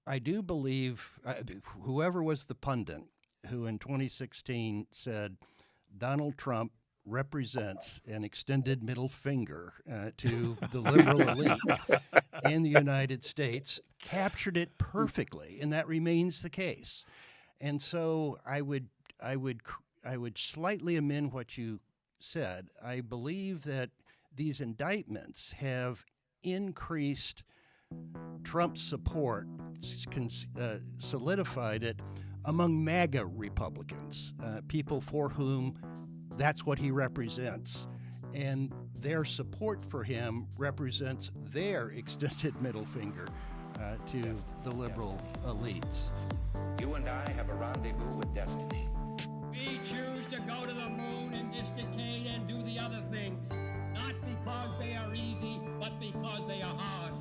I do believe whoever was the pundit who in 2016 said Donald Trump represents an extended middle finger to the liberal elite in the United States captured it perfectly, and that remains the case. And so I would slightly amend what you said. I believe that these indictments have increased Trump's support, solidified it among MAGA Republicans, people for whom that's what he represents. And their support for him represents their extended middle finger to the liberal elites. You and I have a rendezvous with destiny. We choose to go to the moon and this decade and do the other things, not because they are easy, but because they are hard.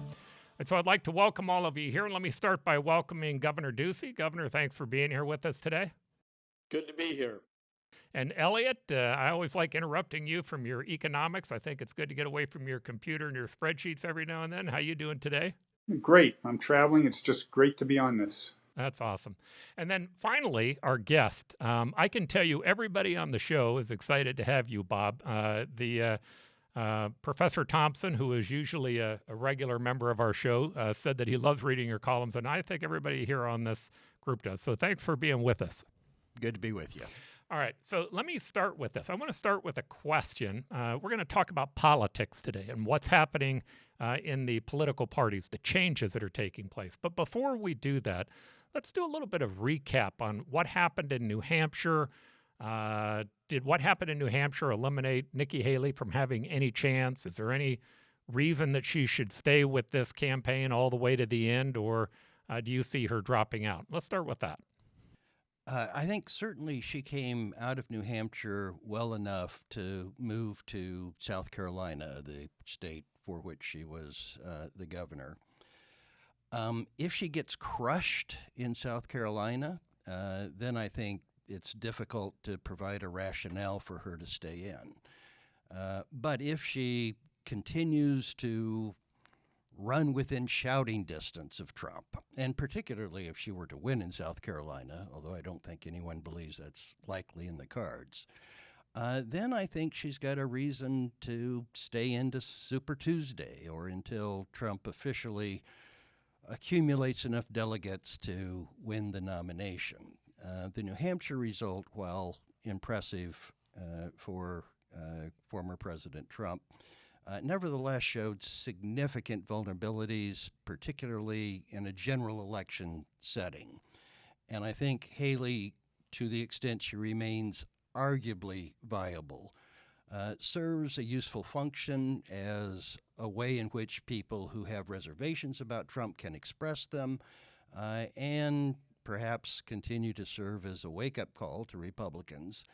And so I'd like to welcome all of you here. And let me start by welcoming Governor Ducey. Governor, thanks for being here with us today. Good to be here. And Elliot, I always like interrupting you from your economics. I think it's good to get away from your computer and your spreadsheets every now and then. How you doing today? Great. I'm traveling. It's just great to be on this. That's awesome. And then finally, our guest. I can tell you everybody on the show is excited to have you, Bob. Professor Thompson, who is usually a regular member of our show, said that he loves reading your columns, and I think everybody here on this group does. So thanks for being with us. Good to be with you. All right, so let me start with this. I want to start with a question. We're going to talk about politics today and what's happening in the political parties, the changes that are taking place. But before we do that, let's do a little bit of recap on what happened in New Hampshire. Did what happened in New Hampshire eliminate Nikki Haley from having any chance? Is there any reason that she should stay with this campaign all the way to the end, or do you see her dropping out? Let's start with that. I think certainly she came out of New Hampshire well enough to move to South Carolina, the state for which she was the governor. If she gets crushed in South Carolina, then I think it's difficult to provide a rationale for her to stay in. But if she continues to run within shouting distance of Trump, and particularly if she were to win in South Carolina, although I don't think anyone believes that's likely in the cards, then I think she's got a reason to stay into Super Tuesday or until Trump officially accumulates enough delegates to win the nomination. The New Hampshire result, while impressive for former President Trump, nevertheless showed significant vulnerabilities, particularly in a general election setting. And I think Haley, to the extent she remains arguably viable, serves a useful function as a way in which people who have reservations about Trump can express them and perhaps continue to serve as a wake-up call to Republicans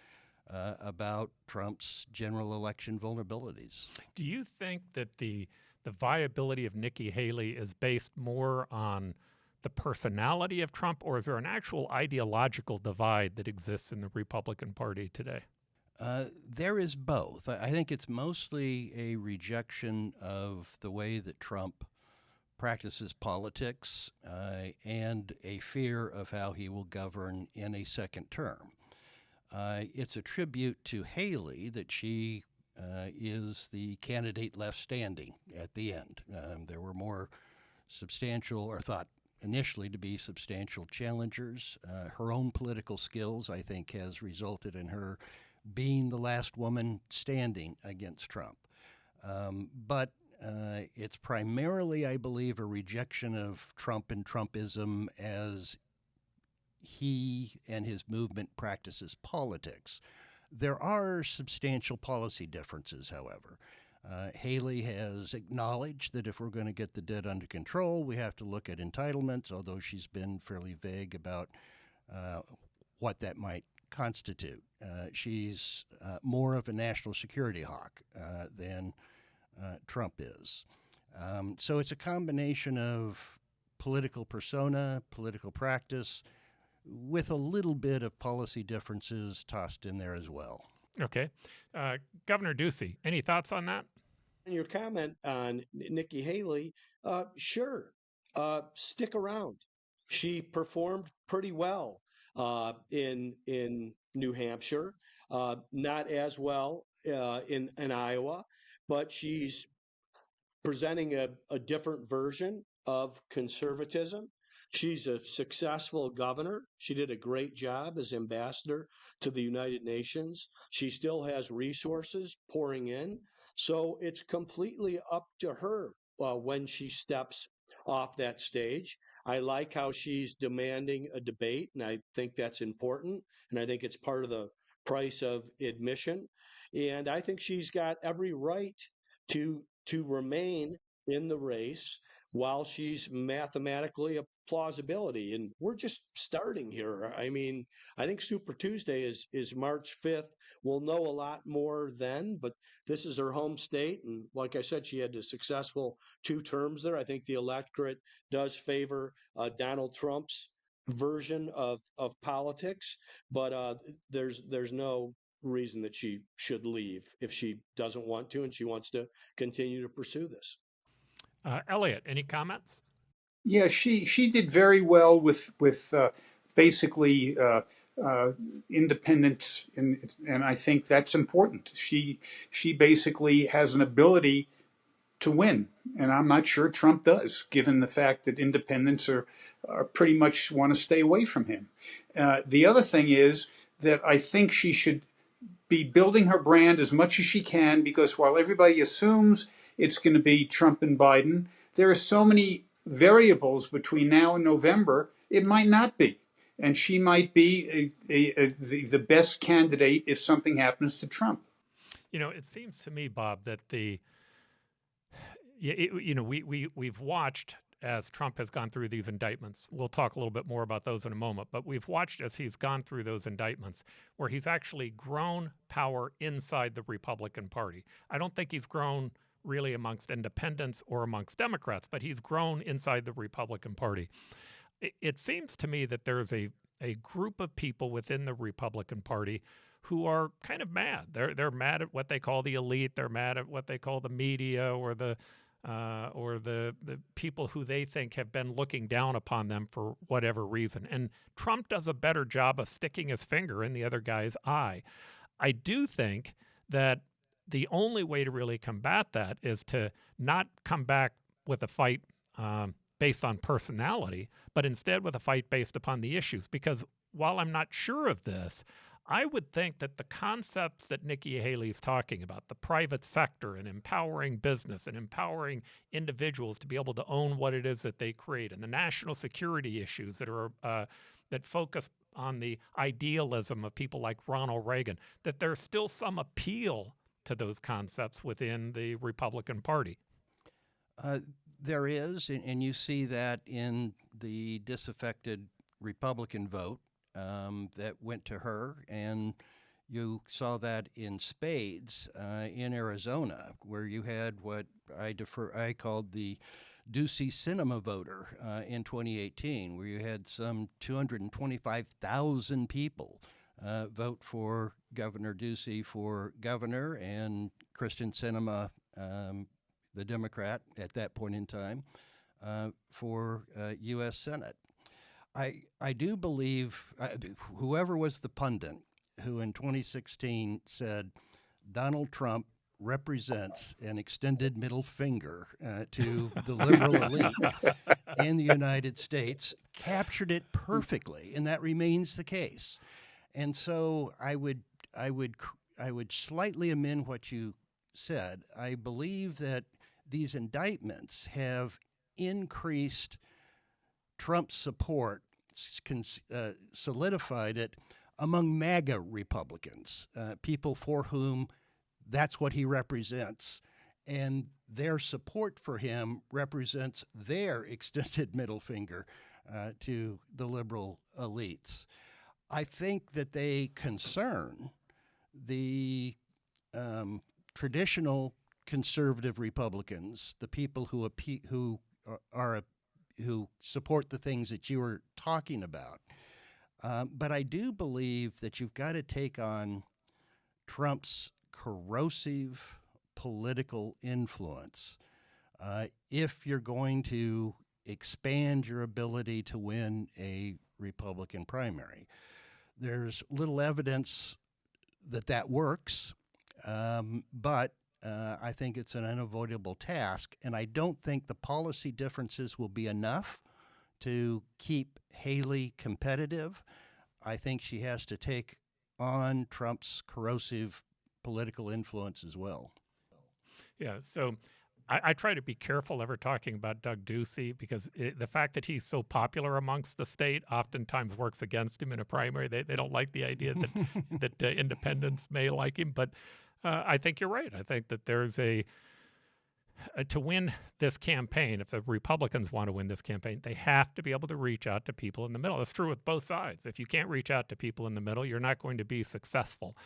about Trump's general election vulnerabilities. Do you think that the viability of Nikki Haley is based more on the personality of Trump, or is there an actual ideological divide that exists in the Republican Party today? There is both. I think it's mostly a rejection of the way that Trump practices politics and a fear of how he will govern in a second term. It's a tribute to Haley that she is the candidate left standing at the end. There were more substantial, or thought initially to be substantial, challengers. Her own political skills, I think, has resulted in her being the last woman standing against Trump. But it's primarily, I believe, a rejection of Trump and Trumpism as he and his movement practices politics. There are substantial policy differences, however. Haley has acknowledged that if we're going to get the debt under control, we have to look at entitlements, although she's been fairly vague about what that might constitute. She's more of a national security hawk than Trump is. So it's a combination of political persona, political practice, with a little bit of policy differences tossed in there as well. Okay. Governor Ducey, any thoughts on that? And your comment on Nikki Haley, sure. stick around. She performed pretty well in New Hampshire, not as well in Iowa, but she's presenting a different version of conservatism. She's a successful governor. She did a great job as ambassador to the United Nations. She still has resources pouring in. So it's completely up to her when she steps off that stage. I like how she's demanding a debate, and I think that's important. And I think it's part of the price of admission. And I think she's got every right to remain in the race while she's mathematically a plausibility. And we're just starting here. I mean, I think Super Tuesday is March 5th. We'll know a lot more then, but this is her home state. And like I said, she had a successful 2 terms there. I think the electorate does favor Donald Trump's version of politics, but there's no reason that she should leave if she doesn't want to and she wants to continue to pursue this. Elliot, any comments? Yeah, she did very well with basically independence, and I think that's important. She basically has an ability to win, and I'm not sure Trump does, given the fact that independents are pretty much want to stay away from him. The other thing is that I think she should be building her brand as much as she can, because while everybody assumes it's going to be Trump and Biden, there are so many variables between now and November, it might not be. And she might be the best candidate if something happens to Trump. You know, it seems to me, Bob, that we've watched as Trump has gone through these indictments. We'll talk a little bit more about those in a moment, but we've watched as he's gone through those indictments where he's actually grown power inside the Republican Party. I don't think he's grown really amongst independents or amongst Democrats, but he's grown inside the Republican Party. It seems to me that there's a group of people within the Republican Party who are kind of mad. They're mad at what they call the elite. They're mad at what they call the media or the people who they think have been looking down upon them for whatever reason. And Trump does a better job of sticking his finger in the other guy's eye. I do think that the only way to really combat that is to not come back with a fight based on personality, but instead with a fight based upon the issues. Because while I'm not sure of this, I would think that the concepts that Nikki Haley is talking about, the private sector and empowering business and empowering individuals to be able to own what it is that they create, and the national security issues that are that focus on the idealism of people like Ronald Reagan, that there's still some appeal to those concepts within the Republican Party. There is, and you see that in the disaffected Republican vote that went to her, and you saw that in spades in Arizona, where you had what I called the Ducey Cinema voter in 2018, where you had some 225,000 people vote for Governor Ducey for governor, and Kristen Sinema, the Democrat at that point in time, for U.S. Senate. I do believe whoever was the pundit who in 2016 said Donald Trump represents an extended middle finger to the liberal elite in the United States captured it perfectly, and that remains the case. And so I would slightly amend what you said. I believe that these indictments have increased Trump's support, solidified it among MAGA Republicans, people for whom that's what he represents. And their support for him represents their extended middle finger to the liberal elites. I think that they concern the traditional conservative Republicans, the people who support the things that you were talking about. But I do believe that you've got to take on Trump's corrosive political influence if you're going to expand your ability to win a Republican primary. There's little evidence that that works, but I think it's an unavoidable task, and I don't think the policy differences will be enough to keep Haley competitive. I think she has to take on Trump's corrosive political influence as well. Yeah, so I try to be careful ever talking about Doug Ducey because the fact that he's so popular amongst the state oftentimes works against him in a primary. They don't like the idea that that independents may like him, but I think you're right. I think that there's to win this campaign, if the Republicans want to win this campaign, they have to be able to reach out to people in the middle. That's true with both sides. If you can't reach out to people in the middle, you're not going to be successful.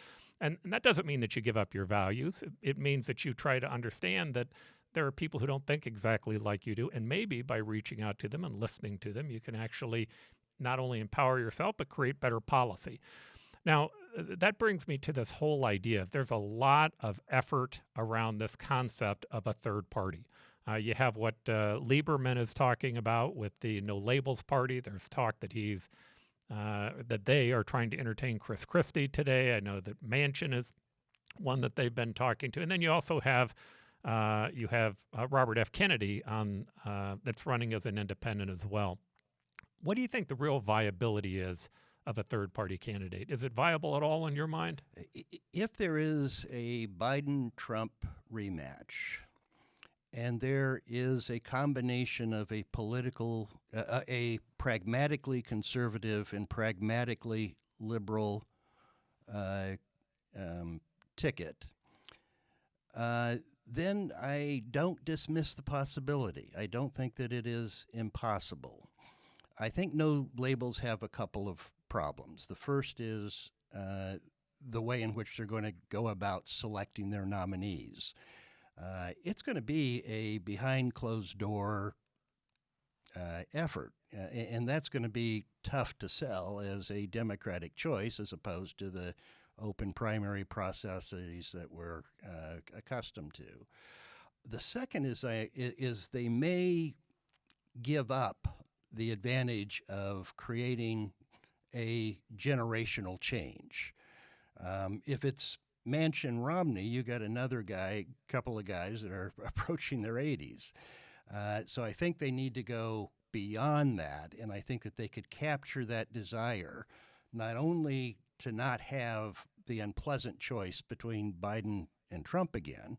And that doesn't mean that you give up your values. It means that you try to understand that there are people who don't think exactly like you do. And maybe by reaching out to them and listening to them, you can actually not only empower yourself, but create better policy. Now, that brings me to this whole idea. There's a lot of effort around this concept of a third party. You have what Lieberman is talking about with the No Labels Party. There's talk that that they are trying to entertain Chris Christie today. I know that Manchin is one that they've been talking to. And then you also have Robert F. Kennedy that's running as an independent as well. What do you think the real viability is of a third-party candidate? Is it viable at all in your mind? If there is a Biden-Trump rematch, and there is a combination of a pragmatically conservative and pragmatically liberal ticket, then I don't dismiss the possibility. I don't think that it is impossible. I think No Labels have a couple of problems. The first is the way in which they're going to go about selecting their nominees. It's going to be a behind closed door effort, and that's going to be tough to sell as a Democratic choice as opposed to the open primary processes that we're accustomed to. The second is they may give up the advantage of creating a generational change. If it's Manchin Romney, you got another couple of guys that are approaching their 80s. So I think they need to go beyond that, and I think that they could capture that desire, not only to not have the unpleasant choice between Biden and Trump again,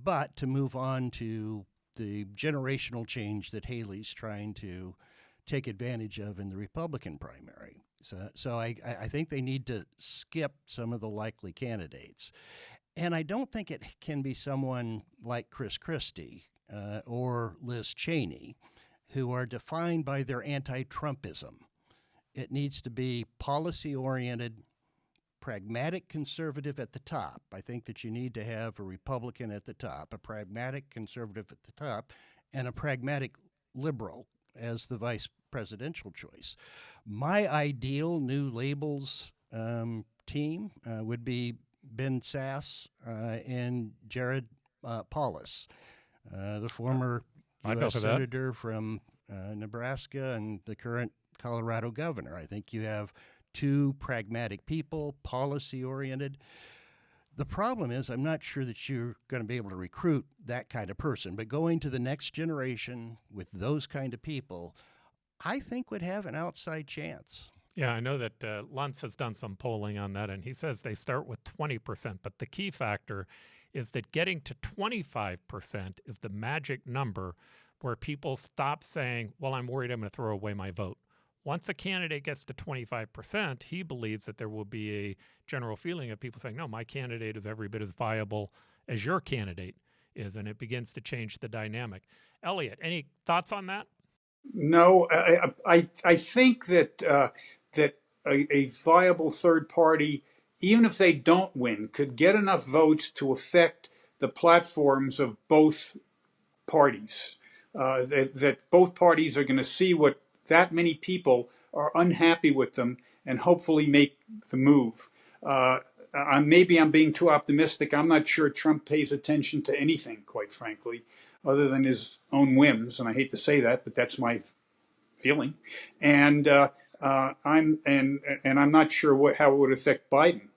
but to move on to the generational change that Haley's trying to take advantage of in the Republican primary. So I think they need to skip some of the likely candidates. And I don't think it can be someone like Chris Christie or Liz Cheney, who are defined by their anti-Trumpism. It needs to be policy-oriented, pragmatic conservative at the top. I think that you need to have a Republican at the top, a pragmatic conservative at the top, and a pragmatic liberal as the vice presidential choice. My ideal New Labels team would be Ben Sass and Jared Paulus, the former U.S. senator from Nebraska and the current Colorado governor. I think you have two pragmatic people, policy-oriented. The problem is I'm not sure that you're going to be able to recruit that kind of person, but going to the next generation with those kind of people, I think would have an outside chance. Yeah, I know that Luntz has done some polling on that, and he says they start with 20%, but the key factor is that getting to 25% is the magic number where people stop saying, well, I'm worried I'm going to throw away my vote. Once a candidate gets to 25%, he believes that there will be a general feeling of people saying, no, my candidate is every bit as viable as your candidate is, and it begins to change the dynamic. Elliot, any thoughts on that? No, I think that a viable third party, even if they don't win, could get enough votes to affect the platforms of both parties. That both parties are going to see what that many people are unhappy with them and hopefully make the move. maybe I'm being too optimistic. I'm not sure Trump pays attention to anything, quite frankly, other than his own whims. And I hate to say that, but that's my feeling. And I'm not sure how it would affect Biden.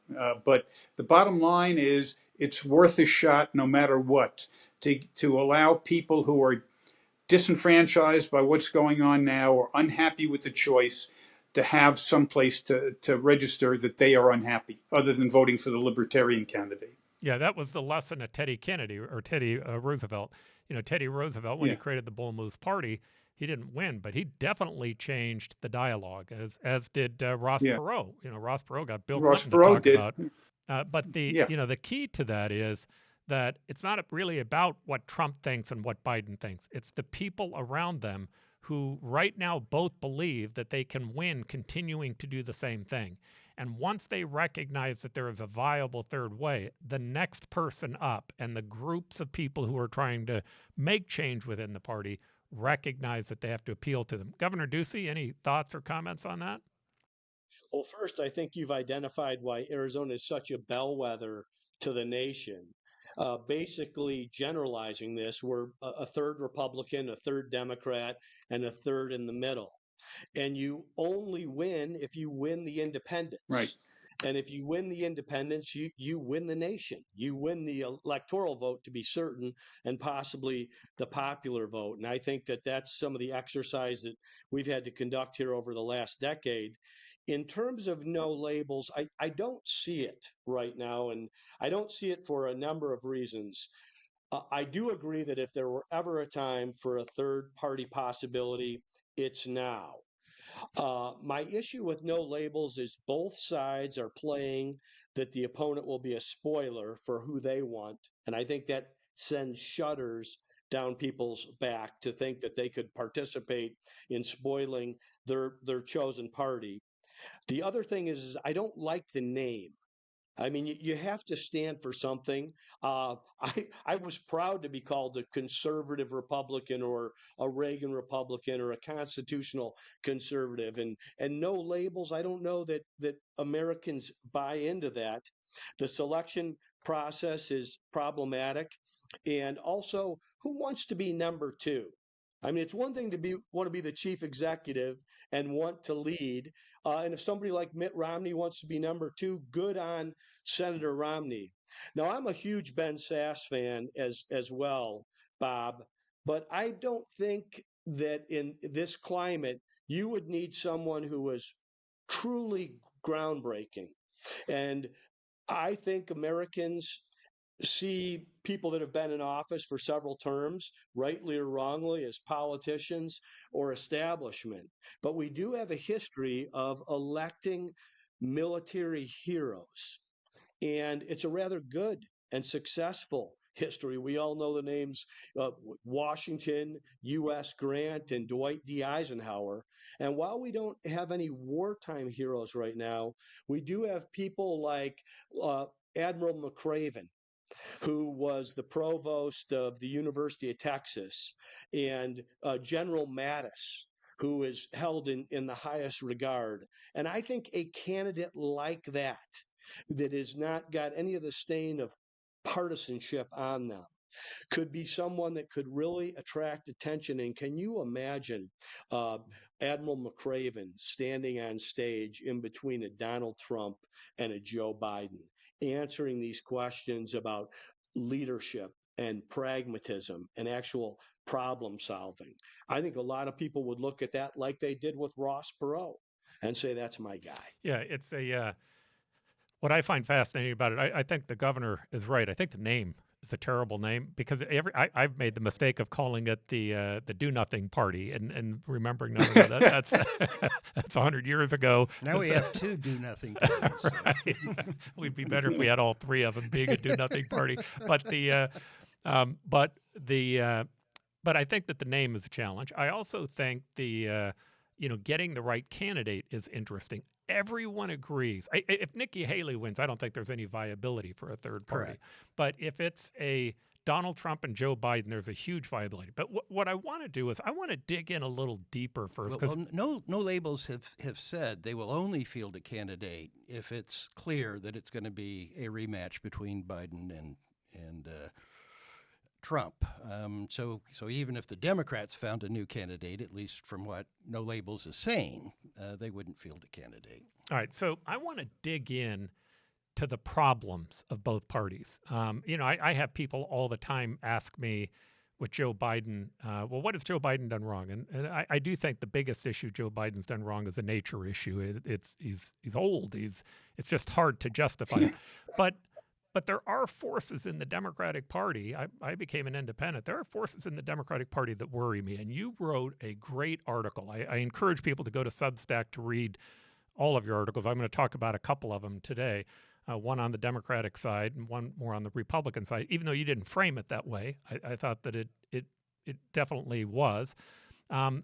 But the bottom line is, it's worth a shot, no matter what, to allow people who are disenfranchised by what's going on now or unhappy with the choice to have some place to register that they are unhappy, other than voting for the libertarian candidate. Yeah, that was the lesson of Teddy Kennedy or Teddy Roosevelt. You know, Teddy Roosevelt, when he created the Bull Moose Party, he didn't win, but he definitely changed the dialogue, as did Ross Perot. You know, Ross Perot got Bill Clinton to talk about. But the key to that is that it's not really about what Trump thinks and what Biden thinks. It's the people around them who right now both believe that they can win continuing to do the same thing. And once they recognize that there is a viable third way, the next person up and the groups of people who are trying to make change within the party recognize that they have to appeal to them. Governor Ducey, any thoughts or comments on that? Well, first, I think you've identified why Arizona is such a bellwether to the nation. Basically generalizing this, we're a third Republican, a third Democrat, and a third in the middle. And you only win if you win the independents. Right. And if you win the independents, you win the nation. You win the electoral vote, to be certain, and possibly the popular vote. And I think that that's some of the exercise that we've had to conduct here over the last decade. In terms of no labels, I don't see it right now, and I don't see it for a number of reasons. I do agree that if there were ever a time for a third party possibility, it's now. My issue with no labels is both sides are playing that the opponent will be a spoiler for who they want. And I think that sends shudders down people's back to think that they could participate in spoiling their chosen party. The other thing is I don't like the name. I mean, you have to stand for something. I was proud to be called a conservative Republican or a Reagan Republican or a constitutional conservative, and no labels. I don't know that Americans buy into that. The selection process is problematic, and also, who wants to be number two? I mean, it's one thing to want to be the chief executive and want to lead. And if somebody like Mitt Romney wants to be number two, good on Senator Romney. Now, I'm a huge Ben Sass fan as well, Bob, but I don't think that in this climate you would need someone who was truly groundbreaking. And I think Americans see people that have been in office for several terms, rightly or wrongly, as politicians or establishment. But we do have a history of electing military heroes. And it's a rather good and successful history. We all know the names Washington, U.S. Grant, and Dwight D. Eisenhower. And while we don't have any wartime heroes right now, we do have people like Admiral McRaven, who was the provost of the University of Texas, and General Mattis, who is held in the highest regard. And I think a candidate like that has not got any of the stain of partisanship on them could be someone that could really attract attention. And can you imagine Admiral McRaven standing on stage in between a Donald Trump and a Joe Biden, answering these questions about leadership and pragmatism and actual problem solving? I think a lot of people would look at that like they did with Ross Perot and say, that's my guy. Yeah, it's what I find fascinating about it, I think the governor is right. I think the name is a terrible name because I've made the mistake of calling it the Do Nothing Party and remembering that's 100 years ago. Now we have two Do Nothing parties. Right. We'd be better if we had all three of them being a Do Nothing Party. But but I think that the name is a challenge. I also think getting the right candidate is interesting. Everyone agrees. If Nikki Haley wins, I don't think there's any viability for a third party. Correct. But if it's a Donald Trump and Joe Biden, there's a huge viability. But what I want to do is I want to dig in a little deeper first. Well, no labels have said they will only field a candidate if it's clear that it's going to be a rematch between Biden and Trump. So even if the Democrats found a new candidate, at least from what No Labels is saying, they wouldn't field a candidate. All right. So I want to dig in to the problems of both parties. I have people all the time ask me with Joe Biden, well, what has Joe Biden done wrong? And I do think the biggest issue Joe Biden's done wrong is a nature issue. He's old. It's just hard to justify it. But there are forces in the Democratic Party. I became an independent. There are forces in the Democratic Party that worry me. And you wrote a great article. I encourage people to go to Substack to read all of your articles. I'm going to talk about a couple of them today. One on the Democratic side and one more on the Republican side, even though you didn't frame it that way. I thought that it definitely was. And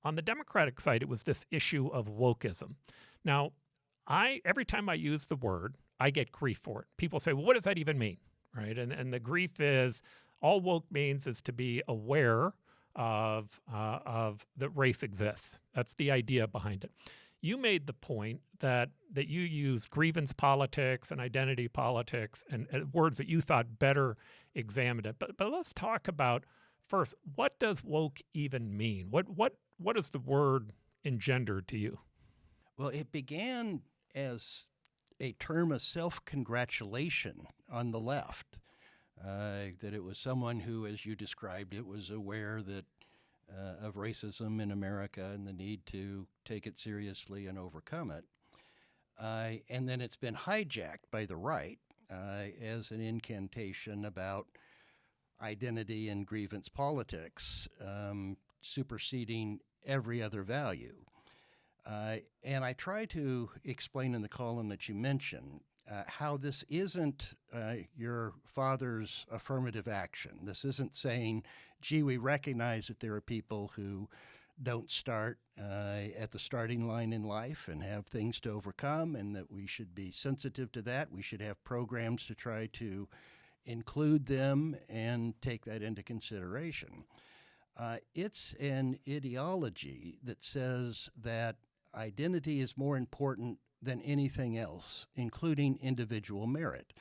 on the Democratic side, it was this issue of wokeism. Now, every time I use the word, I get grief for it. People say, well, what does that even mean? Right? And the grief is all woke means is to be aware of that race exists. That's the idea behind it. You made the point that you use grievance politics and identity politics and words that you thought better examined it. But let's talk about first, what does woke even mean? What does the word engender to you? Well, it began as a term of self-congratulation on the left, that it was someone who, as you described it, was aware that of racism in America and the need to take it seriously and overcome it. And then it's been hijacked by the right as an incantation about identity and grievance politics, superseding every other value. And I try to explain in the column that you mentioned how this isn't your father's affirmative action. This isn't saying, gee, we recognize that there are people who don't start at the starting line in life and have things to overcome, and that we should be sensitive to that. We should have programs to try to include them and take that into consideration. It's an ideology that says that identity is more important than anything else, including individual merit.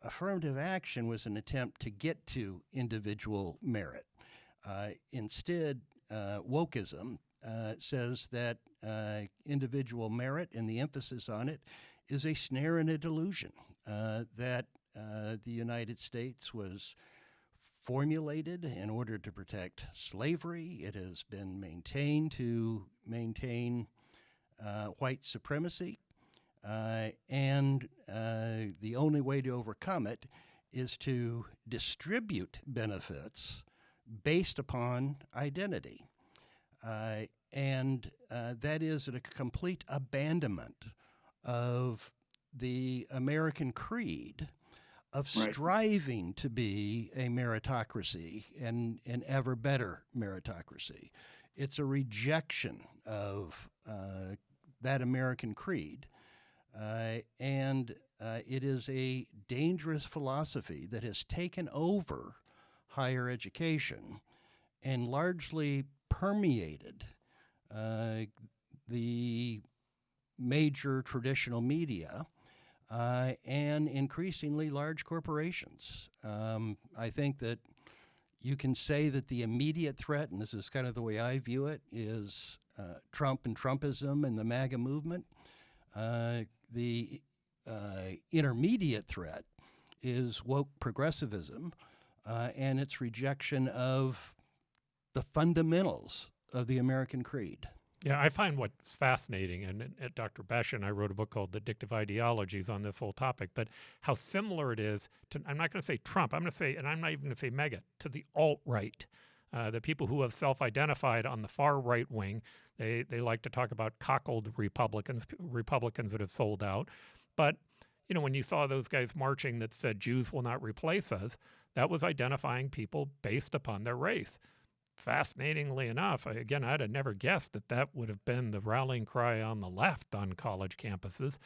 Affirmative action was an attempt to get to individual merit. Instead, wokeism says that individual merit and the emphasis on it is a snare and a delusion, that the United States was formulated in order to protect slavery. It has been maintained to maintain white supremacy. And the only way to overcome it is to distribute benefits based upon identity. And that is a complete abandonment of the American creed of striving to be a meritocracy and an ever better meritocracy. It's a rejection of that American creed. And it is a dangerous philosophy that has taken over higher education and largely permeated the major traditional media and increasingly large corporations. I think that you can say that the immediate threat, and this is kind of the way I view it, is Trump and Trumpism and the MAGA movement. The intermediate threat is woke progressivism and its rejection of the fundamentals of the American creed. Yeah, I find what's fascinating, and at Dr. Besh and I wrote a book called The Addictive Ideologies on this whole topic, but how similar it is to, I'm not going to say Trump, I'm going to say, and I'm not even going to say MAGA, to the alt-right, the people who have self-identified on the far right wing. They like to talk about cockled Republicans that have sold out. But, when you saw those guys marching that said Jews will not replace us, that was identifying people based upon their race. fascinatingly enough, again, I'd have never guessed that that would have been the rallying cry on the left on college campuses.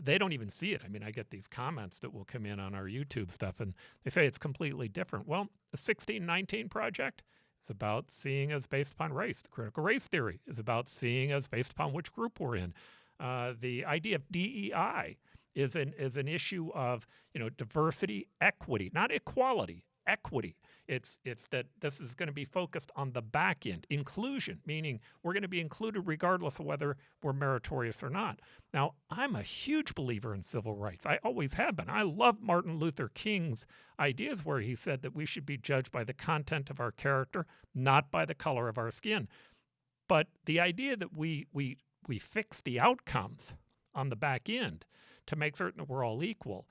They don't even see it. I mean, I get these comments that will come in on our YouTube stuff, and they say it's completely different. Well, the 1619 Project is about seeing us based upon race. The critical race theory is about seeing us based upon which group we're in. The idea of DEI is an issue of, diversity, equity, not equality, equity. It's that this is going to be focused on the back end. Inclusion, meaning we're going to be included regardless of whether we're meritorious or not. Now, I'm a huge believer in civil rights. I always have been. I love Martin Luther King's ideas where he said that we should be judged by the content of our character, not by the color of our skin. But the idea that we fix the outcomes on the back end to make certain that we're all equal,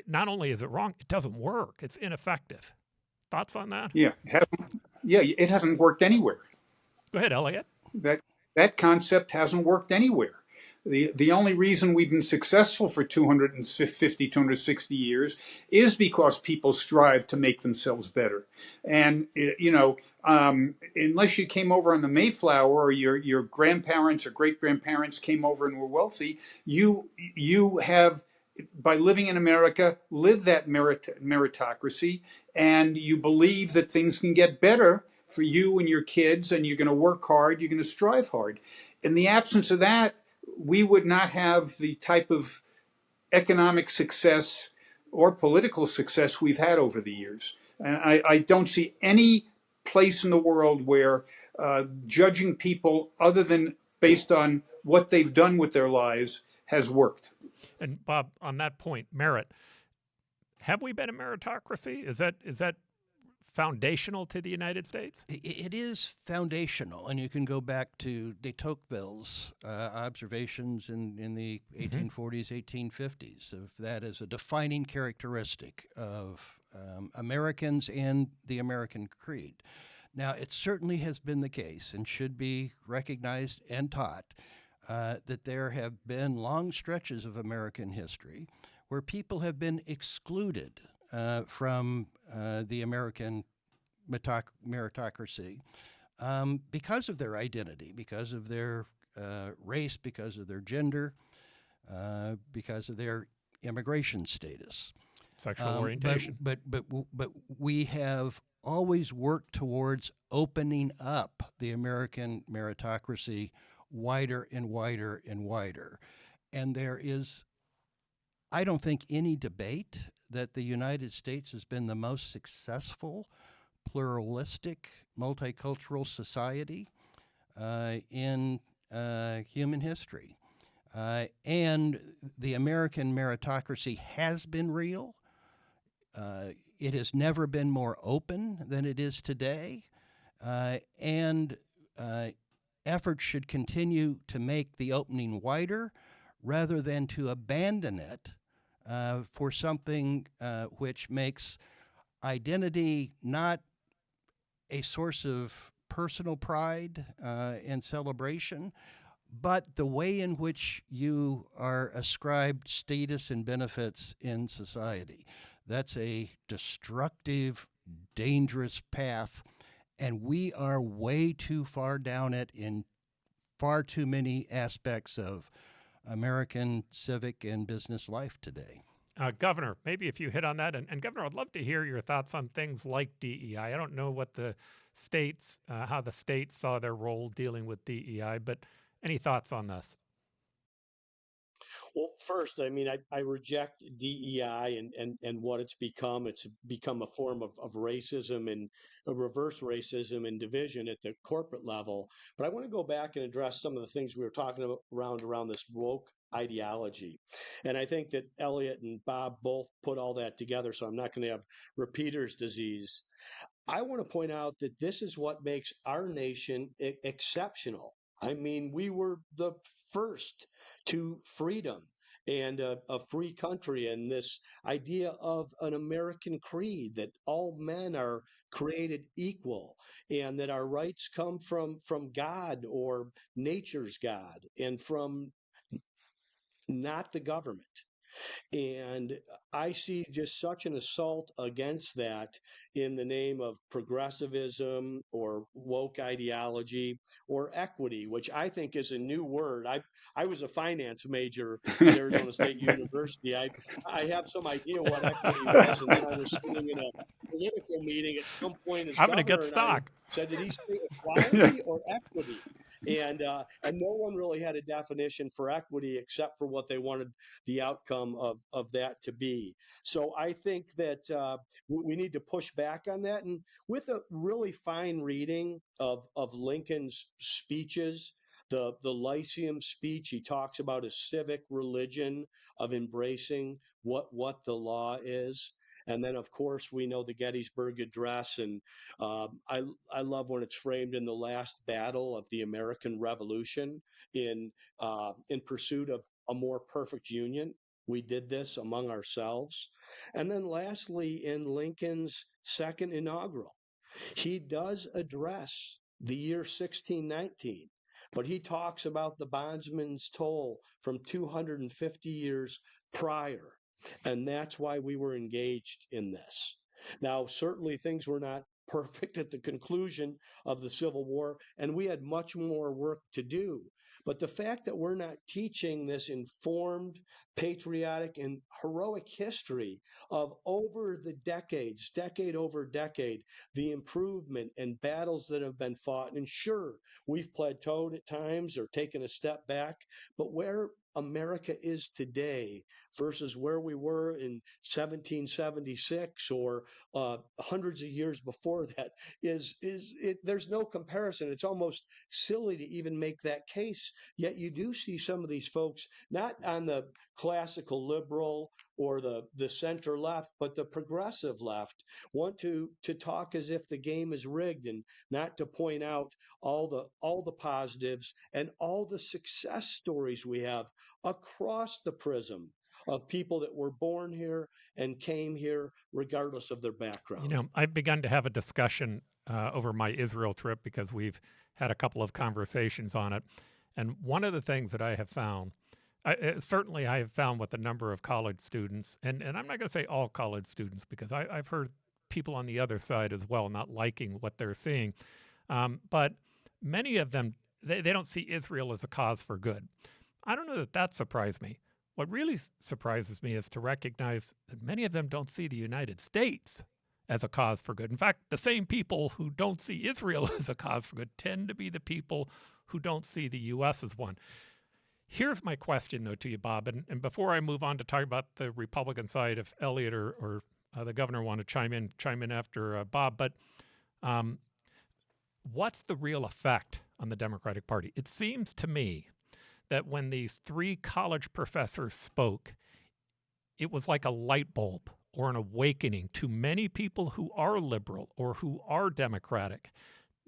not only is it wrong, it doesn't work. It's ineffective. Thoughts on that? Yeah, it hasn't worked anywhere. Go ahead, Elliot. That concept hasn't worked anywhere. The only reason we've been successful for 250, 260 years is because people strive to make themselves better. And, unless you came over on the Mayflower or your grandparents or great-grandparents came over and were wealthy, you have, by living in America, lived that meritocracy, and you believe that things can get better for you and your kids, and you're going to work hard, you're going to strive hard. In the absence of that, we would not have the type of economic success or political success we've had over the years. And I don't see any place in the world where judging people other than based on what they've done with their lives has worked. And Bob, on that point, merit, have we been a meritocracy? Is that foundational to the United States? It is foundational, and you can go back to de Tocqueville's observations in the 1840s, 1850s of that as a defining characteristic of Americans and the American creed. Now, it certainly has been the case and should be recognized and taught that there have been long stretches of American history where people have been excluded from the American meritocracy because of their identity, because of their race, because of their gender, because of their immigration status, sexual orientation. But we have always worked towards opening up the American meritocracy wider and wider and wider. And there is, I don't think, any debate that the United States has been the most successful, pluralistic, multicultural society in human history. And the American meritocracy has been real. It has never been more open than it is today. And efforts should continue to make the opening wider rather than to abandon it for something which makes identity not a source of personal pride and celebration, but the way in which you are ascribed status and benefits in society. That's a destructive, dangerous path, and we are way too far down it in far too many aspects of American civic and business life today. Governor, maybe if you hit on that, and Governor, I'd love to hear your thoughts on things like DEI. I don't know what the states, how the states saw their role dealing with DEI, but any thoughts on this? Well, first, I mean, I reject DEI and what it's become. It's become a form of racism and a reverse racism and division at the corporate level. But I want to go back and address some of the things we were talking about around this woke ideology. And I think that Elliot and Bob both put all that together, so I'm not going to have repeater's disease. I want to point out that this is what makes our nation exceptional. I mean, we were the first to freedom and a free country, and this idea of an American creed that all men are created equal and that our rights come from God or nature's God and from not the government. And I see just such an assault against that in the name of progressivism or woke ideology or equity, which I think is a new word. I was a finance major at Arizona State University. I have some idea what equity was, and then I was sitting in a political meeting at some point as I'm going to get governor, and I stock. said, "Did he say equality or equity?" And no one really had a definition for equity except for what they wanted the outcome of that to be. So I think that we need to push back on that. And with a really fine reading of Lincoln's speeches, the Lyceum speech, he talks about a civic religion of embracing what the law is. And then, of course, we know the Gettysburg Address, and I love when it's framed in the last battle of the American Revolution in pursuit of a more perfect union. We did this among ourselves. And then, lastly, in Lincoln's second inaugural, he does address the year 1619, but he talks about the bondsman's toll from 250 years prior. And that's why we were engaged in this. Now, certainly things were not perfect at the conclusion of the Civil War, and we had much more work to do. But the fact that we're not teaching this informed, patriotic, and heroic history of over the decades, decade over decade, the improvement and battles that have been fought. And sure, we've plateaued at times or taken a step back, but where America is today versus where we were in 1776 or hundreds of years before that there's no comparison. It's almost silly to even make that case. Yet you do see some of these folks not on the classical liberal or the center left, but the progressive left want to talk as if the game is rigged and not to point out all the positives and all the success stories we have across the prism of people that were born here and came here regardless of their background. You know, I've begun to have a discussion over my Israel trip because we've had a couple of conversations on it. And one of the things that I have found, certainly I have found with a number of college students, and I'm not going to say all college students because I've heard people on the other side as well not liking what they're seeing. But many of them, they don't see Israel as a cause for good. I don't know that surprised me. What really surprises me is to recognize that many of them don't see the United States as a cause for good. In fact, the same people who don't see Israel as a cause for good tend to be the people who don't see the U.S. as one. Here's my question, though, to you, Bob. And before I move on to talk about the Republican side, if Elliot or the governor want to chime in after Bob, but what's the real effect on the Democratic Party? It seems to me that when these three college professors spoke, it was like a light bulb or an awakening to many people who are liberal or who are Democratic,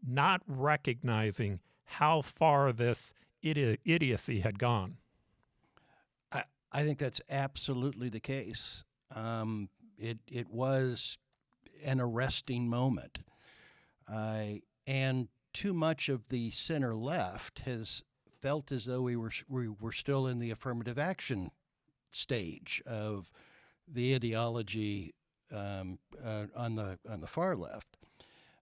not recognizing how far this idiocy had gone. I think that's absolutely the case. It was an arresting moment. And too much of the center left has felt as though we were still in the affirmative action stage of the ideology on the far left,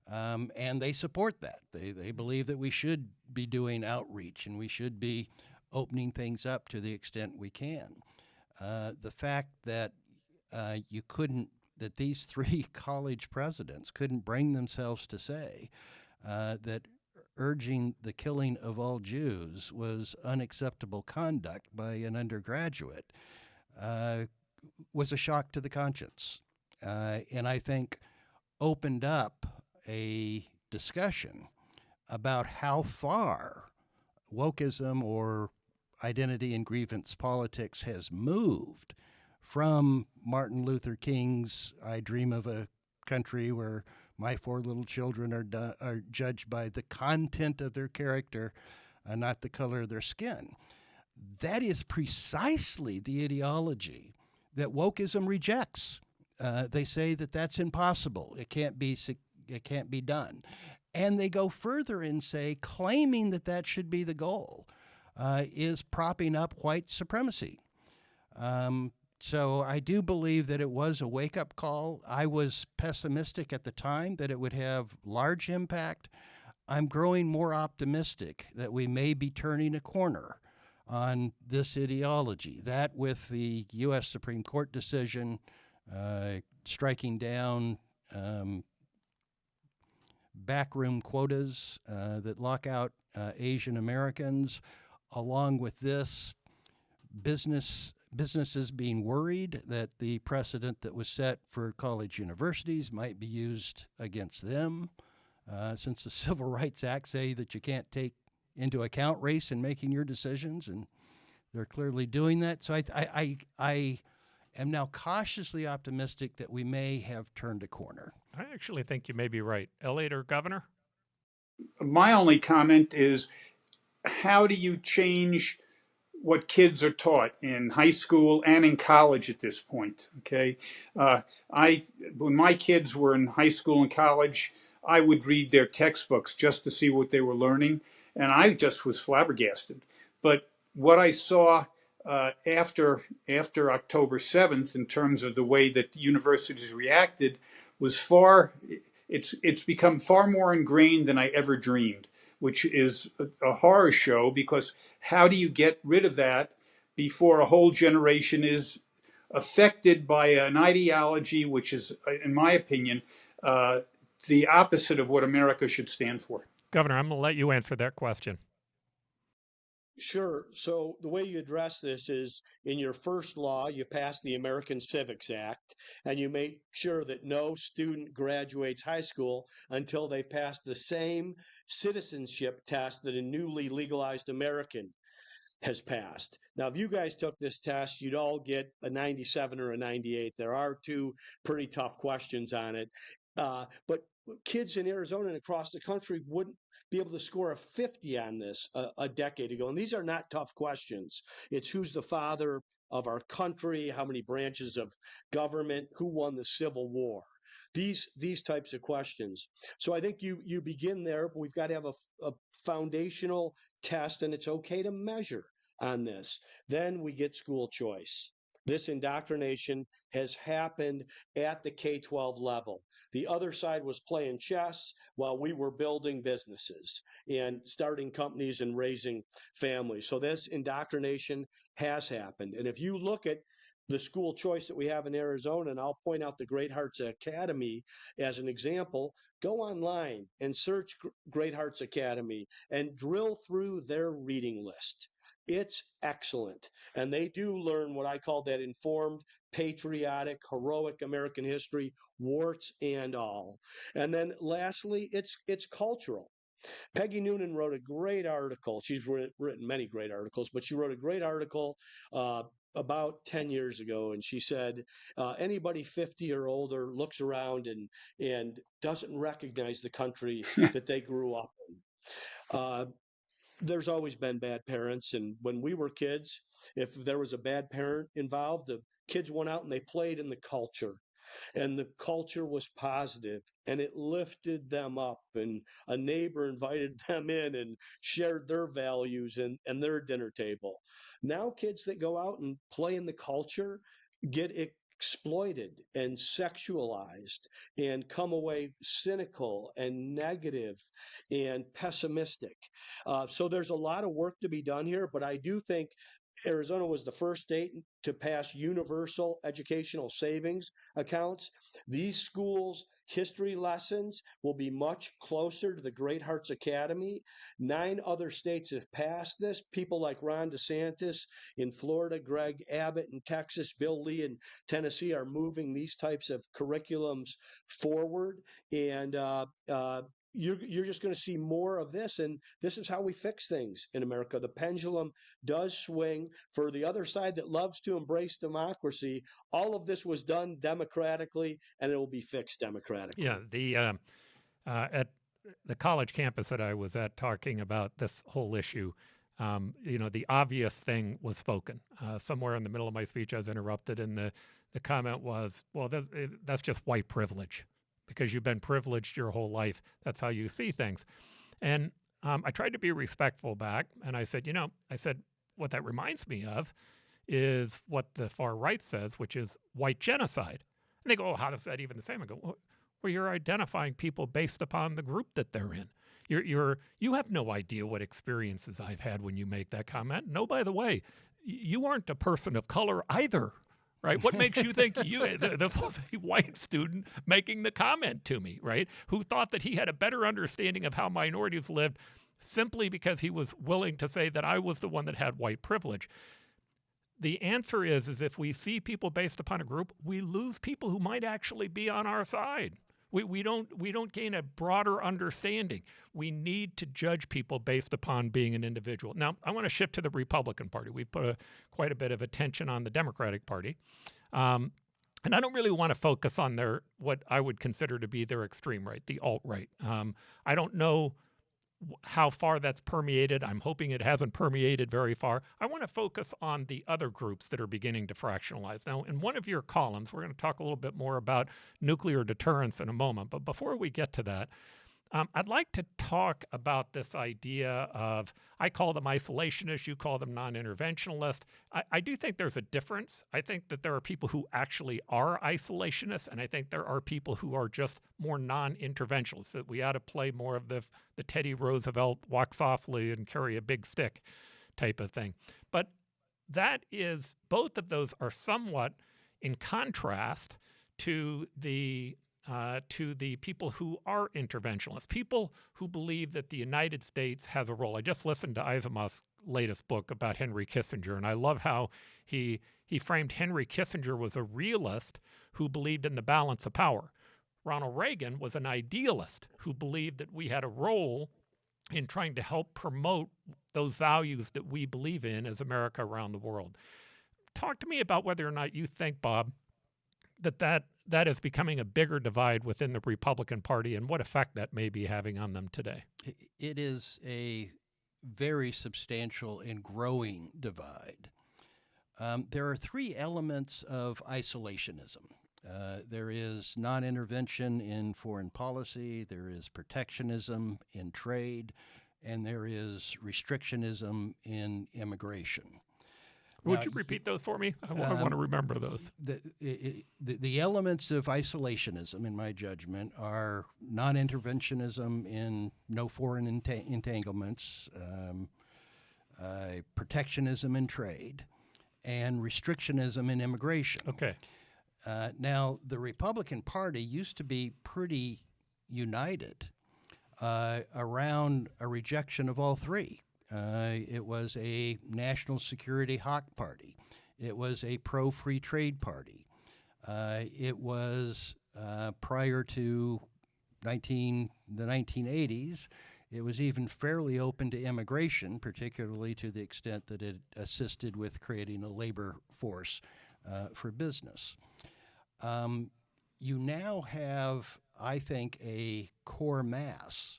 and they support that. They believe that we should be doing outreach and we should be opening things up to the extent we can. The fact that that these three college presidents couldn't bring themselves to say that urging the killing of all Jews was unacceptable conduct by an undergraduate was a shock to the conscience, and I think opened up a discussion about how far wokeism or identity and grievance politics has moved from Martin Luther King's "I dream of a country where my four little children are judged by the content of their character, not the color of their skin." That is precisely the ideology that wokeism rejects. They say that that's impossible. It can't be done. And they go further and say claiming that should be the goal is propping up white supremacy. So I do believe that it was a wake-up call. I was pessimistic at the time that it would have large impact. I'm growing more optimistic that we may be turning a corner on this ideology. That with the U.S. Supreme Court decision striking down backroom quotas that lock out Asian Americans, along with this businesses being worried that the precedent that was set for college universities might be used against them, since the Civil Rights Act say that you can't take into account race in making your decisions, and they're clearly doing that. So I am now cautiously optimistic that we may have turned a corner. I actually think you may be right. Elliot or Governor? My only comment is, how do you change what kids are taught in high school and in college at this point? Okay, when my kids were in high school and college, I would read their textbooks just to see what they were learning, and I just was flabbergasted. But what I saw after October 7th, in terms of the way that universities reacted, was it's become far more ingrained than I ever dreamed, which is a horror show, because how do you get rid of that before a whole generation is affected by an ideology which is, in my opinion, the opposite of what America should stand for? Governor, I'm going to let you answer that question. Sure. So the way you address this is, in your first law, you pass the American Civics Act, and you make sure that no student graduates high school until they've passed the same citizenship test that a newly legalized American has passed. Now, if you guys took this test, you'd all get a 97 or a 98. There are two pretty tough questions on it. But kids in Arizona and across the country wouldn't be able to score a 50 on this a decade ago. And these are not tough questions. It's who's the father of our country, how many branches of government, who won the Civil War. These types of questions. So I think you begin there, but we've got to have a foundational test, and it's okay to measure on this. Then we get school choice. This indoctrination has happened at the K-12 level. The other side was playing chess while we were building businesses and starting companies and raising families. So this indoctrination has happened. And if you look at the school choice that we have in Arizona, and I'll point out the Great Hearts Academy as an example, go online and search Great Hearts Academy and drill through their reading list. It's excellent. And they do learn what I call that informed, patriotic, heroic American history, warts and all. And then lastly, it's cultural. Peggy Noonan wrote a great article. She's written many great articles, but she wrote a great article about 10 years ago, and she said anybody 50 or older looks around and doesn't recognize the country that they grew up in. There's always been bad parents, and when we were kids, if there was a bad parent involved, the kids went out and they played in the culture, and the culture was positive, and it lifted them up, and a neighbor invited them in and shared their values and their dinner table. Now kids that go out and play in the culture get exploited and sexualized and come away cynical and negative and pessimistic. So there's a lot of work to be done here, but I do think Arizona was the first state to pass universal educational savings accounts. These schools' history lessons will be much closer to the Great Hearts Academy. 9 other states have passed this. People like Ron DeSantis in Florida, Greg Abbott in Texas, Bill Lee in Tennessee are moving these types of curriculums forward. And you're just going to see more of this, and this is how we fix things in America. The pendulum does swing for the other side that loves to embrace democracy. All of this was done democratically, and it will be fixed democratically. Yeah, at the college campus that I was at, talking about this whole issue, the obvious thing was spoken. Somewhere in the middle of my speech, I was interrupted, and the comment was, well, that's just white privilege. Because you've been privileged your whole life. That's how you see things. And I tried to be respectful back, and I said, what that reminds me of is what the far right says, which is white genocide. And they go, oh, how does that even the same? I go, well, you're identifying people based upon the group that they're in. You have no idea what experiences I've had when you make that comment. No, by the way, you aren't a person of color either, right? What makes you think this was a white student making the comment to me, right? Who thought that he had a better understanding of how minorities lived simply because he was willing to say that I was the one that had white privilege. The answer is if we see people based upon a group, we lose people who might actually be on our side. We don't gain a broader understanding. We need to judge people based upon being an individual. Now, I want to shift to the Republican Party. We've put quite a bit of attention on the Democratic Party. And I don't really want to focus on what I would consider to be their extreme right, the alt-right. I don't know how far that's permeated. I'm hoping it hasn't permeated very far. I want to focus on the other groups that are beginning to fractionalize. Now, in one of your columns, we're going to talk a little bit more about nuclear deterrence in a moment. But before we get to that, I'd like to talk about this idea of, I call them isolationists, you call them non-interventionalist. I do think there's a difference. I think that there are people who actually are isolationists, and I think there are people who are just more non-interventionalists, that we ought to play more of the Teddy Roosevelt walk softly and carry a big stick type of thing. But both of those are somewhat in contrast to the people who are interventionalists, people who believe that the United States has a role. I just listened to Asimov's latest book about Henry Kissinger, and I love how he framed Henry Kissinger was a realist who believed in the balance of power. Ronald Reagan was an idealist who believed that we had a role in trying to help promote those values that we believe in as America around the world. Talk to me about whether or not you think, Bob, that is becoming a bigger divide within the Republican Party and what effect that may be having on them today. It is a very substantial and growing divide. There are three elements of isolationism. There is non-intervention in foreign policy, there is protectionism in trade, and there is restrictionism in immigration. Would you repeat those for me? I want to remember those. The elements of isolationism, in my judgment, are non-interventionism in no foreign entanglements, protectionism in trade, and restrictionism in immigration. Okay. Now, the Republican Party used to be pretty united around a rejection of all three. It was a national security hawk party. It was a pro-free trade party. It was prior to the 1980s. It was even fairly open to immigration, particularly to the extent that it assisted with creating a labor force for business. You now have, I think, a core mass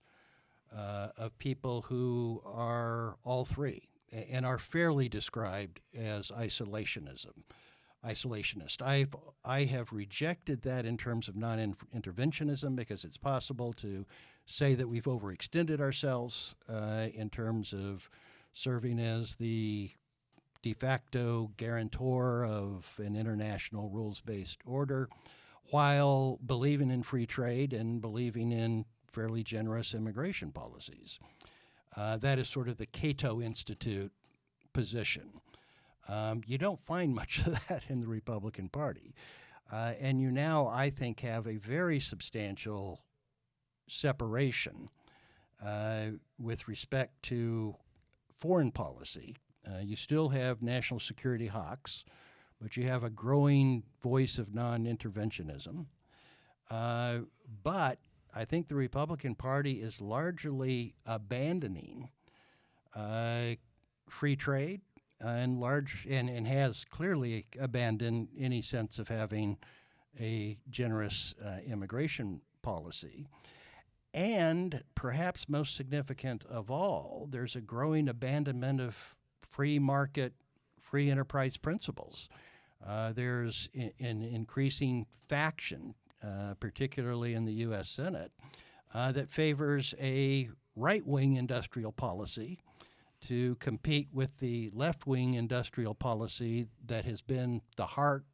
of people who are all three and are fairly described as isolationist. I have rejected that in terms of non-interventionism because it's possible to say that we've overextended ourselves in terms of serving as the de facto guarantor of an international rules-based order while believing in free trade and believing in fairly generous immigration policies. That is sort of the Cato Institute position. You don't find much of that in the Republican Party. And you now, I think, have a very substantial separation with respect to foreign policy. You still have national security hawks, but you have a growing voice of non-interventionism. But I think the Republican Party is largely abandoning free trade and has clearly abandoned any sense of having a generous immigration policy. And perhaps most significant of all, there's a growing abandonment of free market, free enterprise principles. There's an increasing faction, particularly in the U.S. Senate, that favors a right-wing industrial policy to compete with the left-wing industrial policy that has been the heart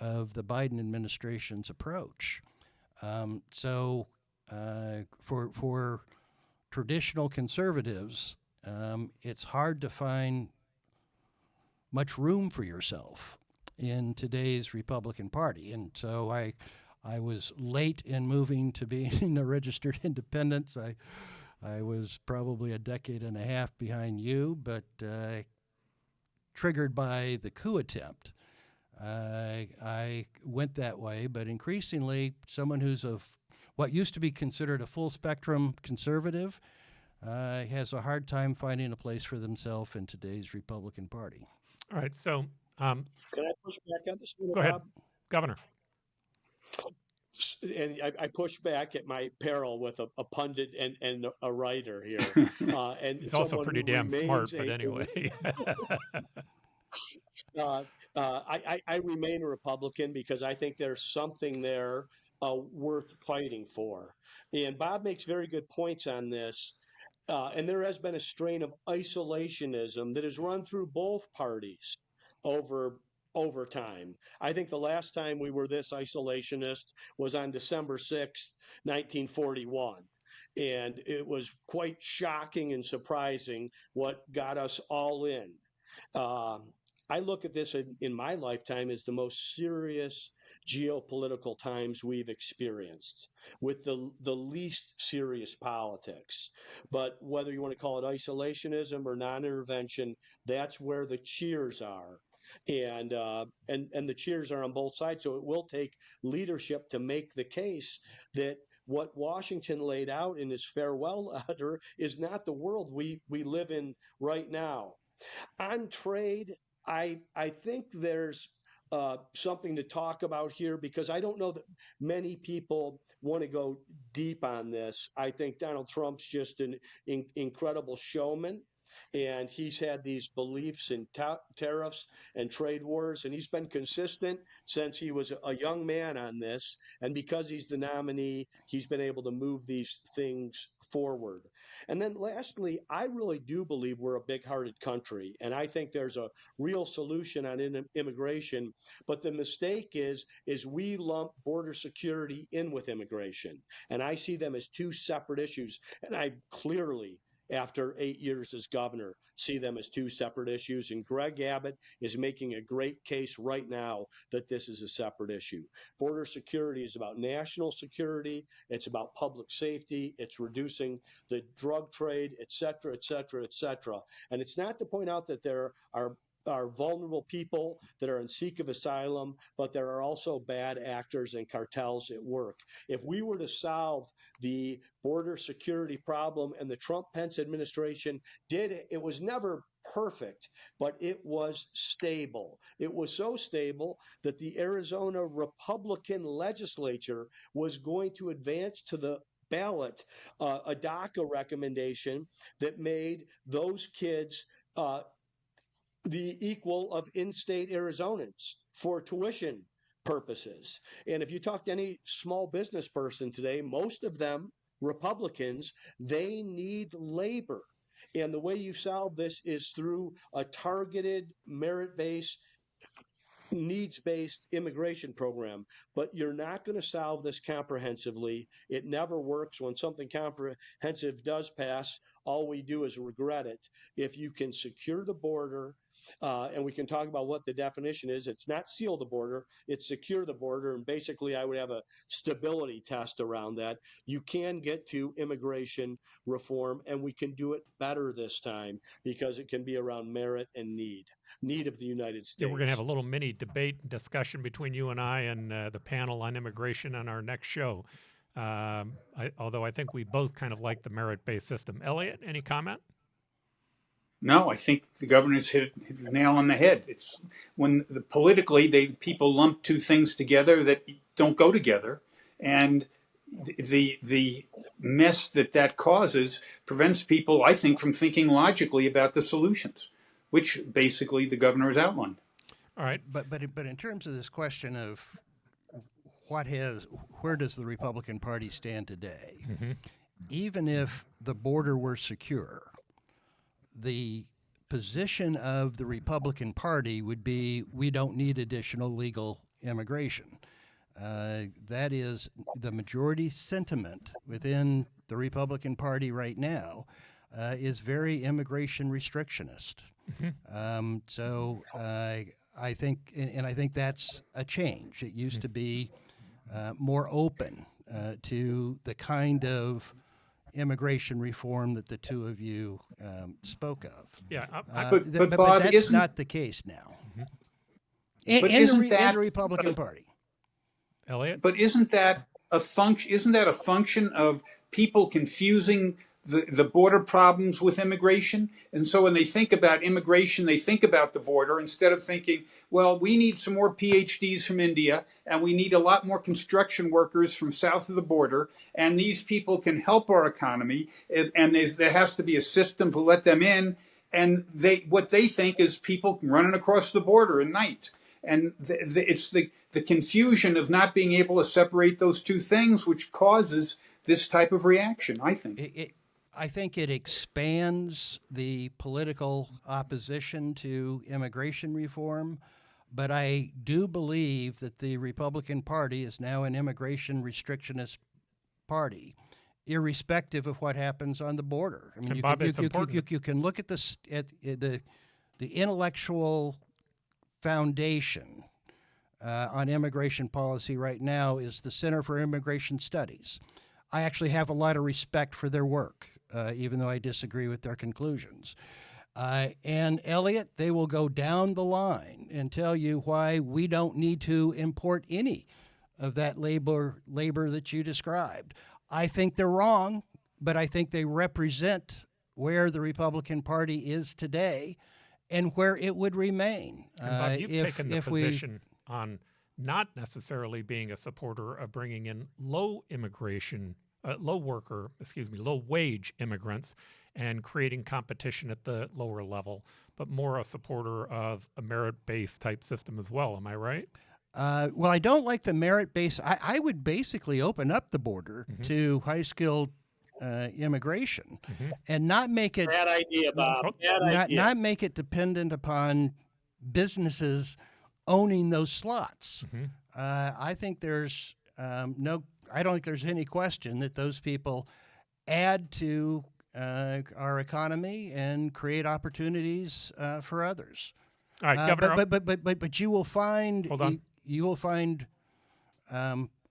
of the Biden administration's approach. So for traditional conservatives, it's hard to find much room for yourself in today's Republican Party. And so I was late in moving to being a registered independent. I was probably a decade and a half behind you, but triggered by the coup attempt, I went that way. But increasingly, someone who's what used to be considered a full spectrum conservative has a hard time finding a place for themselves in today's Republican Party. All right, so Can I push back on this? go ahead, Rob? Governor. And I push back at my peril with a pundit and a writer here. And He's also someone pretty who damn smart, remains but anyway. I remain a Republican because I think there's something there worth fighting for. And Bob makes very good points on this. And there has been a strain of isolationism that has run through both parties over time. I think the last time we were this isolationist was on December 6th, 1941. And it was quite shocking and surprising what got us all in. I look at this in my lifetime as the most serious geopolitical times we've experienced, with the least serious politics. But whether you want to call it isolationism or non-intervention, that's where the cheers are. And the cheers are on both sides. So it will take leadership to make the case that what Washington laid out in his farewell letter is not the world we live in right now. On trade, I think there's something to talk about here, because I don't know that many people want to go deep on this. I think Donald Trump's just an incredible showman, and he's had these beliefs in tariffs and trade wars, and he's been consistent since he was a young man on this. And because he's the nominee, he's been able to move these things forward. And then lastly, I really do believe we're a big-hearted country, and I think there's a real solution on immigration. But the mistake is we lump border security in with immigration, and I see them as two separate issues. And I clearly, after 8 years as governor, see them as two separate issues. And Greg Abbott is making a great case right now that this is a separate issue. Border security is about national security. It's about public safety. It's reducing the drug trade, et cetera, et cetera, et cetera. And it's not to point out that there are vulnerable people that are in seek of asylum, but there are also bad actors and cartels at work. If we were to solve the border security problem, and the Trump-Pence administration did, it was never perfect, but it was stable. It was so stable that the Arizona Republican legislature was going to advance to the ballot a DACA recommendation that made those kids the equal of in-state Arizonans for tuition purposes. And if you talk to any small business person today, most of them, Republicans, they need labor. And the way you solve this is through a targeted, merit-based, needs-based immigration program. But you're not going to solve this comprehensively. It never works. When something comprehensive does pass, all we do is regret it. If you can secure the border, and we can talk about what the definition is. It's not seal the border, it's secure the border. And basically, I would have a stability test around that. You can get to immigration reform, and we can do it better this time because it can be around merit and need of the United States. Yeah, we're going to have a little mini debate and discussion between you and I and the panel on immigration on our next show. Although I think we both kind of like the merit-based system. Elliot, any comment? No, I think the governor's hit the nail on the head. It's when politically people lump two things together that don't go together, and the mess that causes prevents people, I think, from thinking logically about the solutions, which basically the governor has outlined. All right, but in terms of this question of where does the Republican Party stand today? Mm-hmm. Even if the border were secure, the position of the Republican Party would be we don't need additional legal immigration. That is the majority sentiment within the Republican Party right now is very immigration restrictionist. So I think, and I think that's a change. It used to be more open to the kind of immigration reform that the two of you spoke of. Yeah, But but Bob, that's not the case now. But In isn't the that Republican Party? Elliot? But isn't that a function? Isn't that a function of people confusing the border problems with immigration? And so when they think about immigration, they think about the border instead of thinking, well, we need some more PhDs from India, and we need a lot more construction workers from south of the border, and these people can help our economy, and there has to be a system to let them in. And what they think is people running across the border at night. And it's the confusion of not being able to separate those two things which causes this type of reaction, I think. I think it expands the political opposition to immigration reform, but I do believe that the Republican Party is now an immigration restrictionist party, irrespective of what happens on the border. I mean, you can look at the intellectual foundation on immigration policy right now is the Center for Immigration Studies. I actually have a lot of respect for their work, even though I disagree with their conclusions. And Elliot, they will go down the line and tell you why we don't need to import any of that labor that you described. I think they're wrong, but I think they represent where the Republican Party is today and where it would remain. And Bob, you've taken the position on not necessarily being a supporter of bringing in low wage immigrants and creating competition at the lower level, but more a supporter of a merit-based type system as well. Am I right? Well, I don't like the merit-based. I would basically open up the border to high-skilled immigration and not make it Bad idea, Bob. Not make it dependent upon businesses owning those slots. I think there's I don't think there's any question that those people add to our economy and create opportunities for others. All right, Governor. But you will find you will find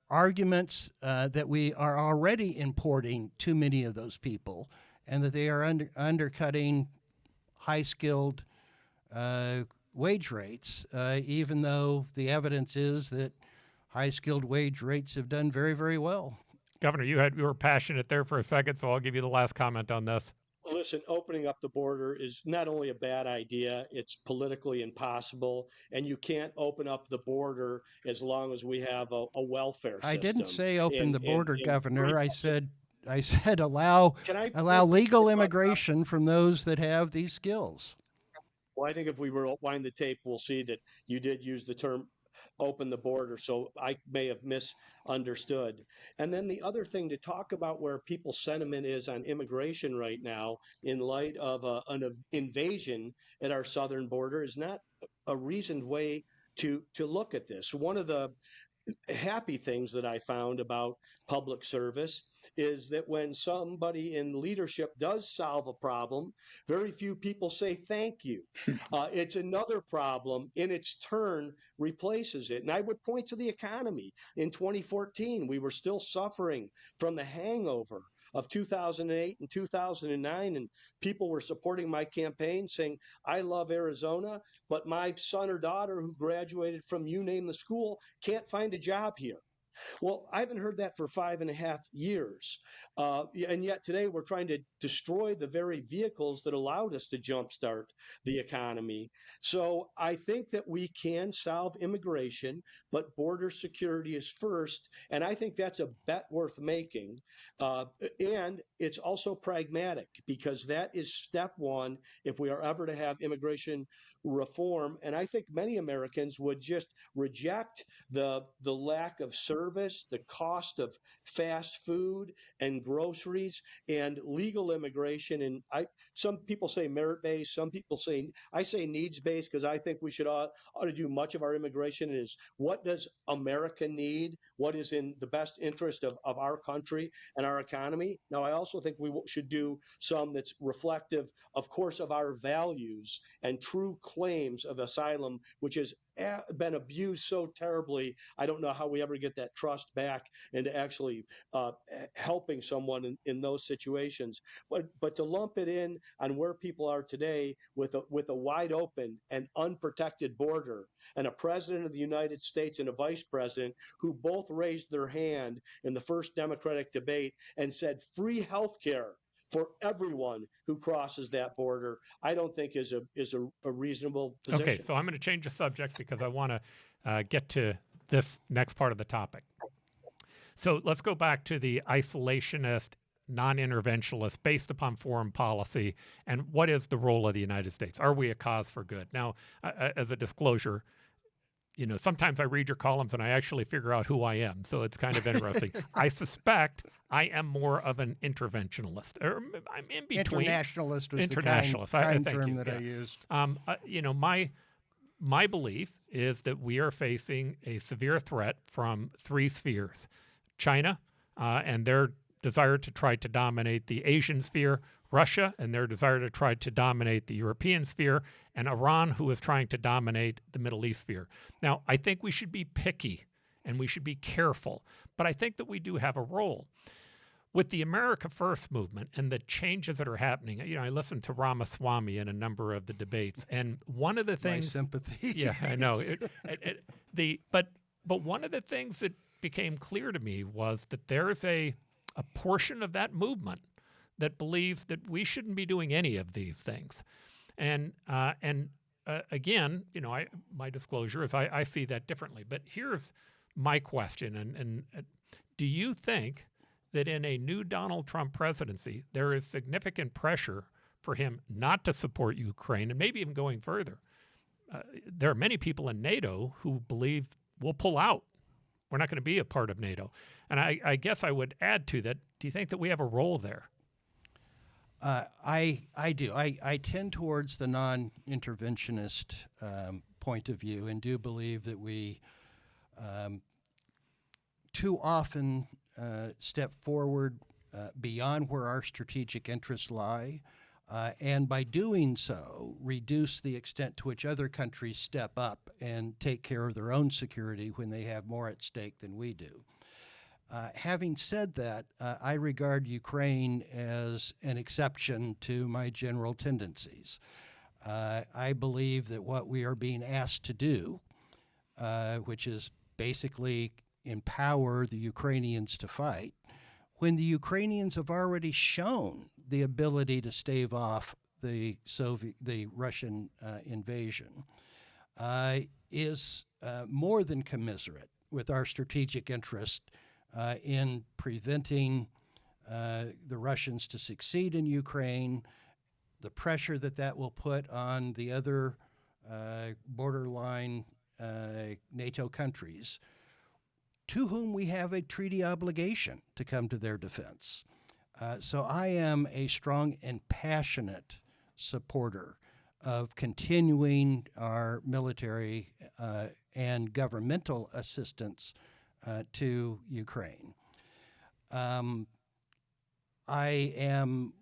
arguments that we are already importing too many of those people, and that they are undercutting high-skilled wage rates, even though the evidence is that high-skilled wage rates have done very, very well. Governor, you were passionate there for a second, so I'll give you the last comment on this. Listen, opening up the border is not only a bad idea, it's politically impossible, and you can't open up the border as long as we have a welfare system. I didn't say open the border, Governor. I said allow legal immigration from those that have these skills. Well, I think if we rewind the tape, we'll see that you did use the term open the border, so I may have misunderstood. And then the other thing to talk about where people's sentiment is on immigration right now in light of an invasion at our southern border is not a reasoned way to look at this. One of the happy things that I found about public service is that when somebody in leadership does solve a problem, very few people say thank you. It's another problem in its turn replaces it. And I would point to the economy. In 2014, we were still suffering from the hangover of 2008 and 2009, and people were supporting my campaign saying, I love Arizona, but my son or daughter who graduated from you name the school can't find a job here. Well, I haven't heard that for 5.5 years. And yet today we're trying to destroy the very vehicles that allowed us to jumpstart the economy. So I think that we can solve immigration, but border security is first. And I think that's a bet worth making. And it's also pragmatic, because that is step one if we are ever to have immigration reform. And I think many Americans would just reject the lack of service, the cost of fast food and groceries, and legal immigration. And some people say merit-based, some people say, I say needs-based, because I think we should ought to do much of our immigration is what does America need? What is in the best interest of our country and our economy? Now, I also think we should do some that's reflective, of course, of our values and true claims of asylum, which has been abused so terribly. I don't know how we ever get that trust back into actually helping someone in those situations. But to lump it in on where people are today with a wide open and unprotected border, and a president of the United States and a vice president who both raised their hand in the first Democratic debate and said free health care for everyone who crosses that border, I don't think is a reasonable position. Okay, so I'm going to change the subject because I want to get to this next part of the topic. So let's go back to the isolationist, non-interventionalist, based upon foreign policy, and what is the role of the United States? Are we a cause for good? Now, as a disclosure, you know, sometimes I read your columns and I actually figure out who I am, so it's kind of interesting. I suspect I am more of an interventionalist, or I'm in between. Internationalist was Internationalist. the kind thank term you. that Yeah. I used. You know, my belief is that we are facing a severe threat from three spheres: China and their desire to try to dominate the Asian sphere, Russia and their desire to try to dominate the European sphere, and Iran, who is trying to dominate the Middle East sphere. Now, I think we should be picky and we should be careful, but I think that we do have a role. With the America First movement and the changes that are happening, you know, I listened to Ramaswamy in a number of the debates, and one of the things— My sympathy. Yeah, I know. But one of the things that became clear to me was that there is a portion of that movement that believes that we shouldn't be doing any of these things. And again, you know, my disclosure is I see that differently. But here's my question. And do you think that in a new Donald Trump presidency, there is significant pressure for him not to support Ukraine, and maybe even going further? There are many people in NATO who believe we'll pull out. We're not going to be a part of NATO. And I guess I would add to that, do you think that we have a role there? I do. I tend towards the non-interventionist point of view, and do believe that we too often step forward beyond where our strategic interests lie, and by doing so, reduce the extent to which other countries step up and take care of their own security when they have more at stake than we do. Having said that, I regard Ukraine as an exception to my general tendencies. I believe that what we are being asked to do, which is basically empower the Ukrainians to fight, when the Ukrainians have already shown the ability to stave off the Russian invasion, is more than commiserate with our strategic interest in preventing the Russians to succeed in Ukraine, the pressure that will put on the other borderline NATO countries, to whom we have a treaty obligation to come to their defense. So I am a strong and passionate supporter of continuing our military and governmental assistance to Ukraine. I am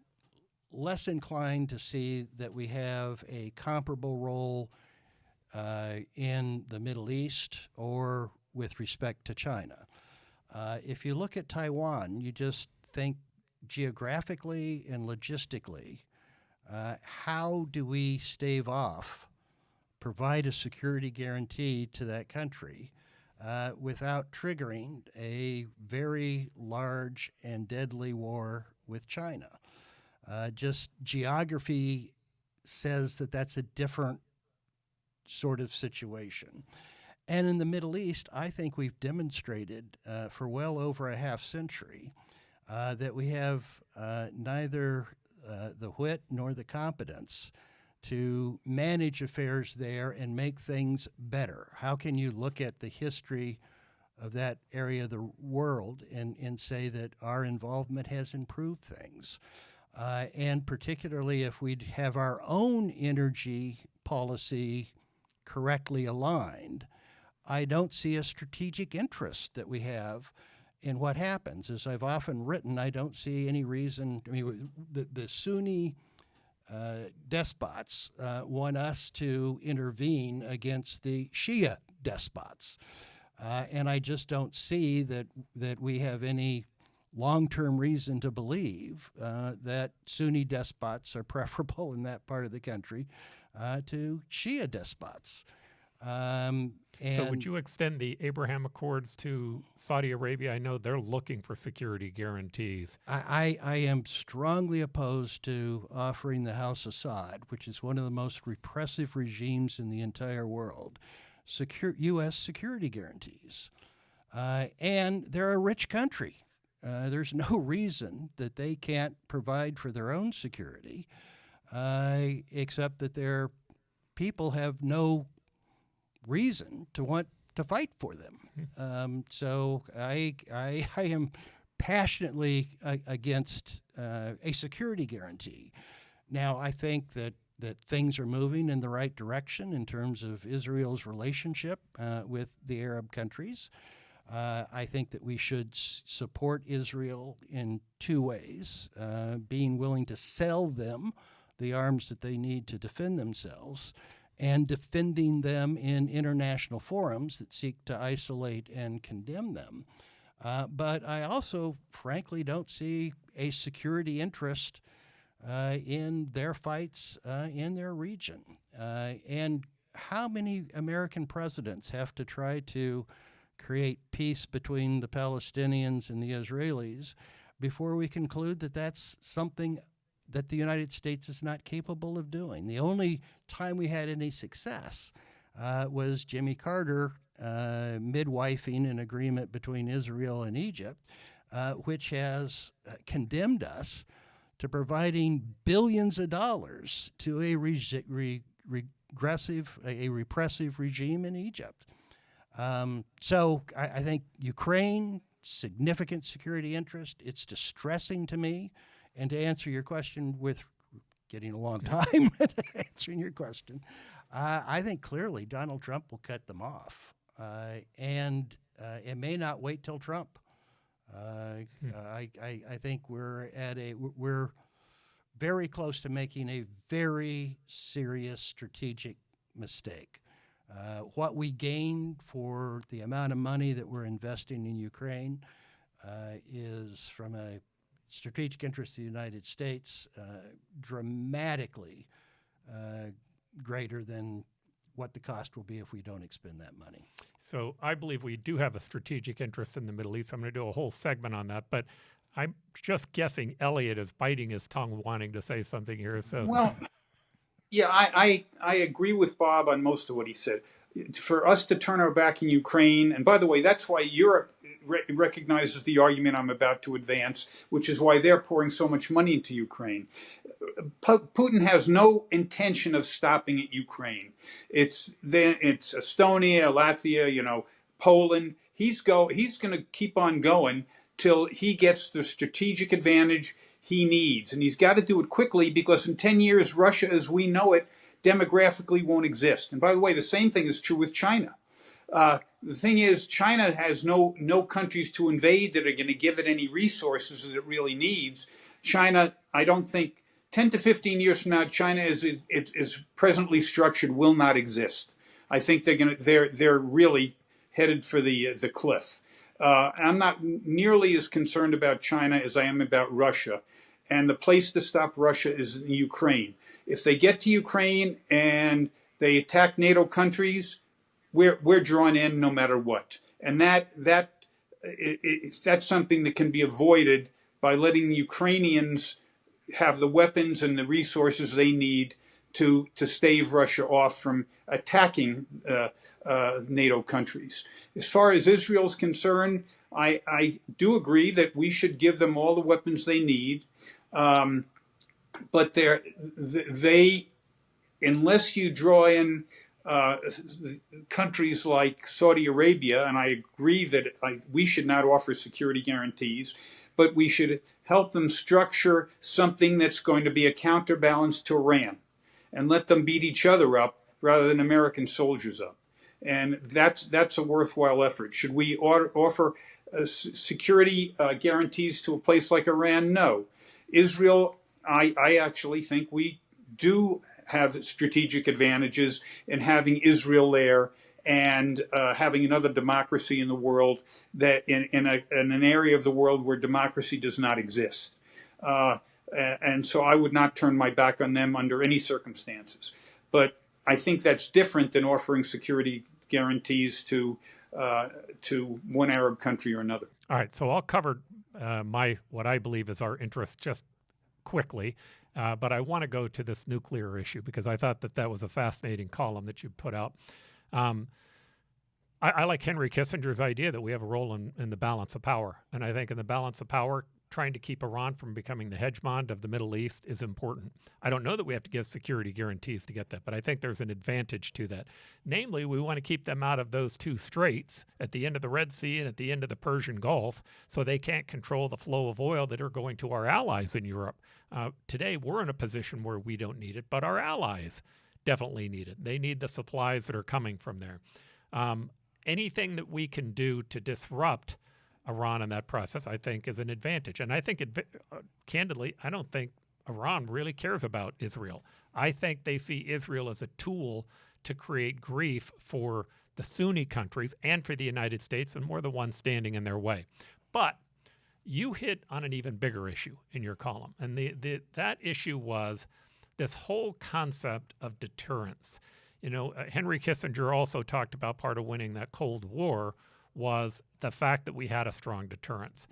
less inclined to see that we have a comparable role in the Middle East or with respect to China. If you look at Taiwan, you just think geographically and logistically, how do we stave off, provide a security guarantee to that country without triggering a very large and deadly war with China? Just geography says that that's a different sort of situation. And in the Middle East, I think we've demonstrated for well over a half century that we have neither the wit nor the competence to manage affairs there and make things better? How can you look at the history of that area of the world and say that our involvement has improved things? And particularly if we have our own energy policy correctly aligned, I don't see a strategic interest that we have in what happens. As I've often written, I don't see any reason. I mean, the Sunni despots want us to intervene against the Shia despots. And I just don't see that we have any long-term reason to believe that Sunni despots are preferable in that part of the country to Shia despots. So would you extend the Abraham Accords to Saudi Arabia? I know they're looking for security guarantees. I am strongly opposed to offering the House Assad, which is one of the most repressive regimes in the entire world, U.S. security guarantees. And they're a rich country. There's no reason that they can't provide for their own security, except that their people have no reason to want to fight for them. So I am passionately against a security guarantee. Now, I think that things are moving in the right direction in terms of Israel's relationship with the Arab countries. I think that we should support Israel in two ways, being willing to sell them the arms that they need to defend themselves, and defending them in international forums that seek to isolate and condemn them. But I also, frankly, don't see a security interest in their fights in their region. And how many American presidents have to try to create peace between the Palestinians and the Israelis before we conclude that that's something that the United States is not capable of doing? The only time we had any success was Jimmy Carter midwifing an agreement between Israel and Egypt, which has condemned us to providing billions of dollars to a repressive regime in Egypt. So I think Ukraine, significant security interest. It's distressing to me. And to answer your question with getting a long time answering your question, I think clearly Donald Trump will cut them off. And it may not wait till Trump. I think we're very close to making a very serious strategic mistake. What we gain for the amount of money that we're investing in Ukraine is, from a strategic interest of the United States, dramatically greater than what the cost will be if we don't expend that money. So I believe we do have a strategic interest in the Middle East. I'm going to do a whole segment on that, but I'm just guessing Elliot is biting his tongue wanting to say something here. So well, yeah, I agree with Bob on most of what he said. For us to turn our back in Ukraine, and by the way, that's why Europe recognizes the argument I'm about to advance, which is why they're pouring so much money into Ukraine. Putin has no intention of stopping at Ukraine. It's Estonia, Latvia, Poland. He's going to keep on going till he gets the strategic advantage he needs, and he's got to do it quickly, because in 10 years, Russia, as we know it, demographically won't exist. And by the way, the same thing is true with China. The thing is, China has no countries to invade that are going to give it any resources that it really needs. China, I don't think 10 to 15 years from now, China as it is presently structured will not exist. I think they're really headed for the cliff. I'm not nearly as concerned about China as I am about Russia. And the place to stop Russia is in Ukraine. If they get to Ukraine and they attack NATO countries, we're drawn in no matter what. And that's something that can be avoided by letting the Ukrainians have the weapons and the resources they need to stave Russia off from attacking NATO countries. As far as Israel's concerned, I do agree that we should give them all the weapons they need, but they unless you draw in countries like Saudi Arabia, and I agree that we should not offer security guarantees, but we should help them structure something that's going to be a counterbalance to Iran and let them beat each other up rather than American soldiers up. And that's a worthwhile effort. Should we offer security guarantees to a place like Iran? No. Israel, I actually think we do have strategic advantages in having Israel there and having another democracy in the world that in an area of the world where democracy does not exist. And so I would not turn my back on them under any circumstances. But I think that's different than offering security guarantees to one Arab country or another. All right, so I'll cover what I believe is our interest just quickly, but I want to go to this nuclear issue because I thought that was a fascinating column that you put out. I like Henry Kissinger's idea that we have a role in the balance of power, and I think in the balance of power, trying to keep Iran from becoming the hegemon of the Middle East is important. I don't know that we have to give security guarantees to get that, but I think there's an advantage to that. Namely, we want to keep them out of those two straits at the end of the Red Sea and at the end of the Persian Gulf so they can't control the flow of oil that are going to our allies in Europe. Today, we're in a position where we don't need it, but our allies definitely need it. They need the supplies that are coming from there. Anything that we can do to disrupt Iran in that process, I think, is an advantage. And I think, candidly, I don't think Iran really cares about Israel. I think they see Israel as a tool to create grief for the Sunni countries and for the United States, and we're the ones standing in their way. But you hit on an even bigger issue in your column, and that issue was this whole concept of deterrence. You know, Henry Kissinger also talked about part of winning that Cold War was the fact that we had a strong deterrence.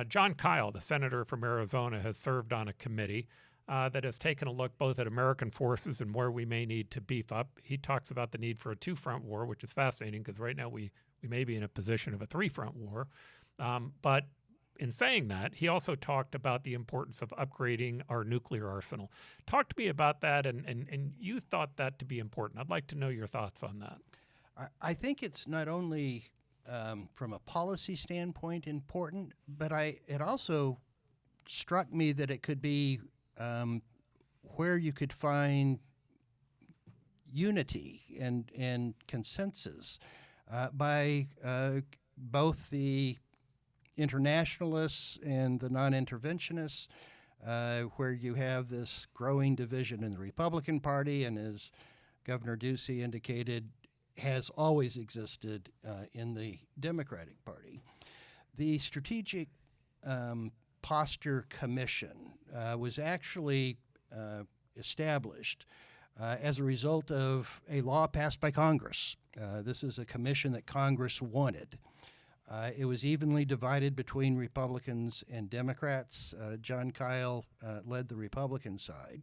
John Kyle, the senator from Arizona, has served on a committee that has taken a look both at American forces and where we may need to beef up. He talks about the need for a two-front war, which is fascinating because right now we may be in a position of a three-front war. But in saying that, he also talked about the importance of upgrading our nuclear arsenal. Talk to me about that, and you thought that to be important. I'd like to know your thoughts on that. I think it's not only from a policy standpoint important, but it also struck me that it could be where you could find unity and consensus by both the internationalists and the non-interventionists, where you have this growing division in the Republican Party, and as Governor Ducey indicated, has always existed in the Democratic Party. The Strategic Posture Commission was actually established as a result of a law passed by Congress. This is a commission that Congress wanted. It was evenly divided between Republicans and Democrats. John Kyle led the Republican side.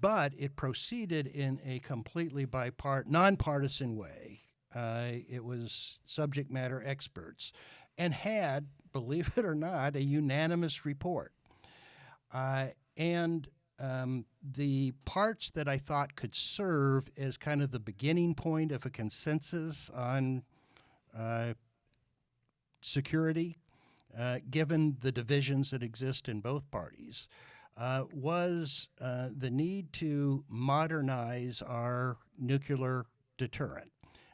But it proceeded in a completely nonpartisan way. It was subject matter experts and had, believe it or not, a unanimous report. And the parts that I thought could serve as kind of the beginning point of a consensus on security, given the divisions that exist in both parties, was the need to modernize our nuclear deterrent.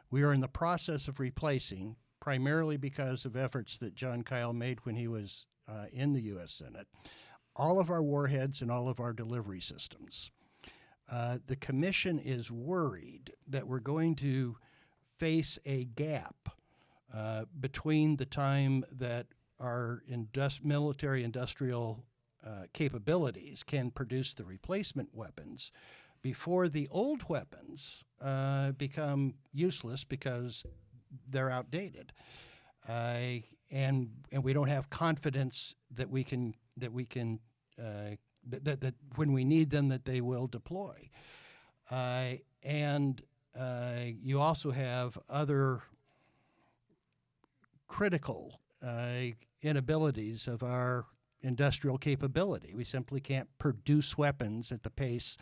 We are in the process of replacing, primarily because of efforts that John Kyle made when he was in the U.S. Senate, all of our warheads and all of our delivery systems. The commission is worried that we're going to face a gap between the time that our military industrial capabilities can produce the replacement weapons before the old weapons become useless because they're outdated, and we don't have confidence that that when we need them that they will deploy, and you also have other critical inabilities of our industrial capability. We simply can't produce weapons at the pace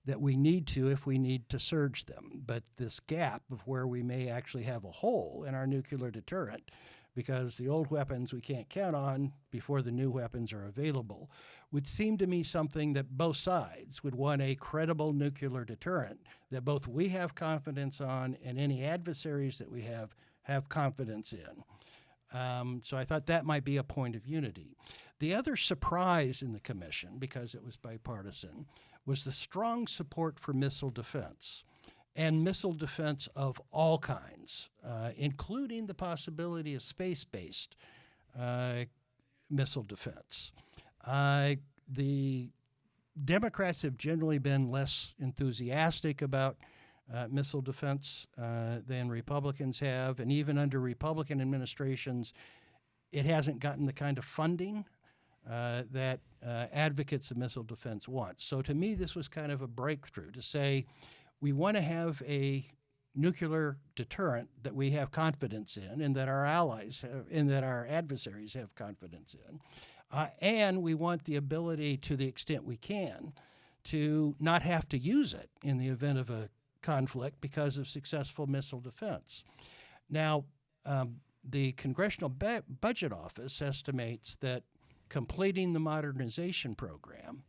that we need to if we need to surge them. But this gap of where we may actually have a hole in our nuclear deterrent, because the old weapons we can't count on before the new weapons are available, would seem to me something that both sides would want a credible nuclear deterrent that both we have confidence on and any adversaries that we have confidence in. So I thought that might be a point of unity. The other surprise in the commission, because it was bipartisan, was the strong support for missile defense, and missile defense of all kinds, including the possibility of space-based missile defense. The Democrats have generally been less enthusiastic about missile defense than Republicans have, and even under Republican administrations, it hasn't gotten the kind of funding that advocates of missile defense want. So to me, this was kind of a breakthrough to say we want to have a nuclear deterrent that we have confidence in and that our allies have, and that our adversaries have confidence in. And we want the ability, to the extent we can, to not have to use it in the event of a conflict because of successful missile defense. Now, the Congressional Budget Office estimates that completing the modernization program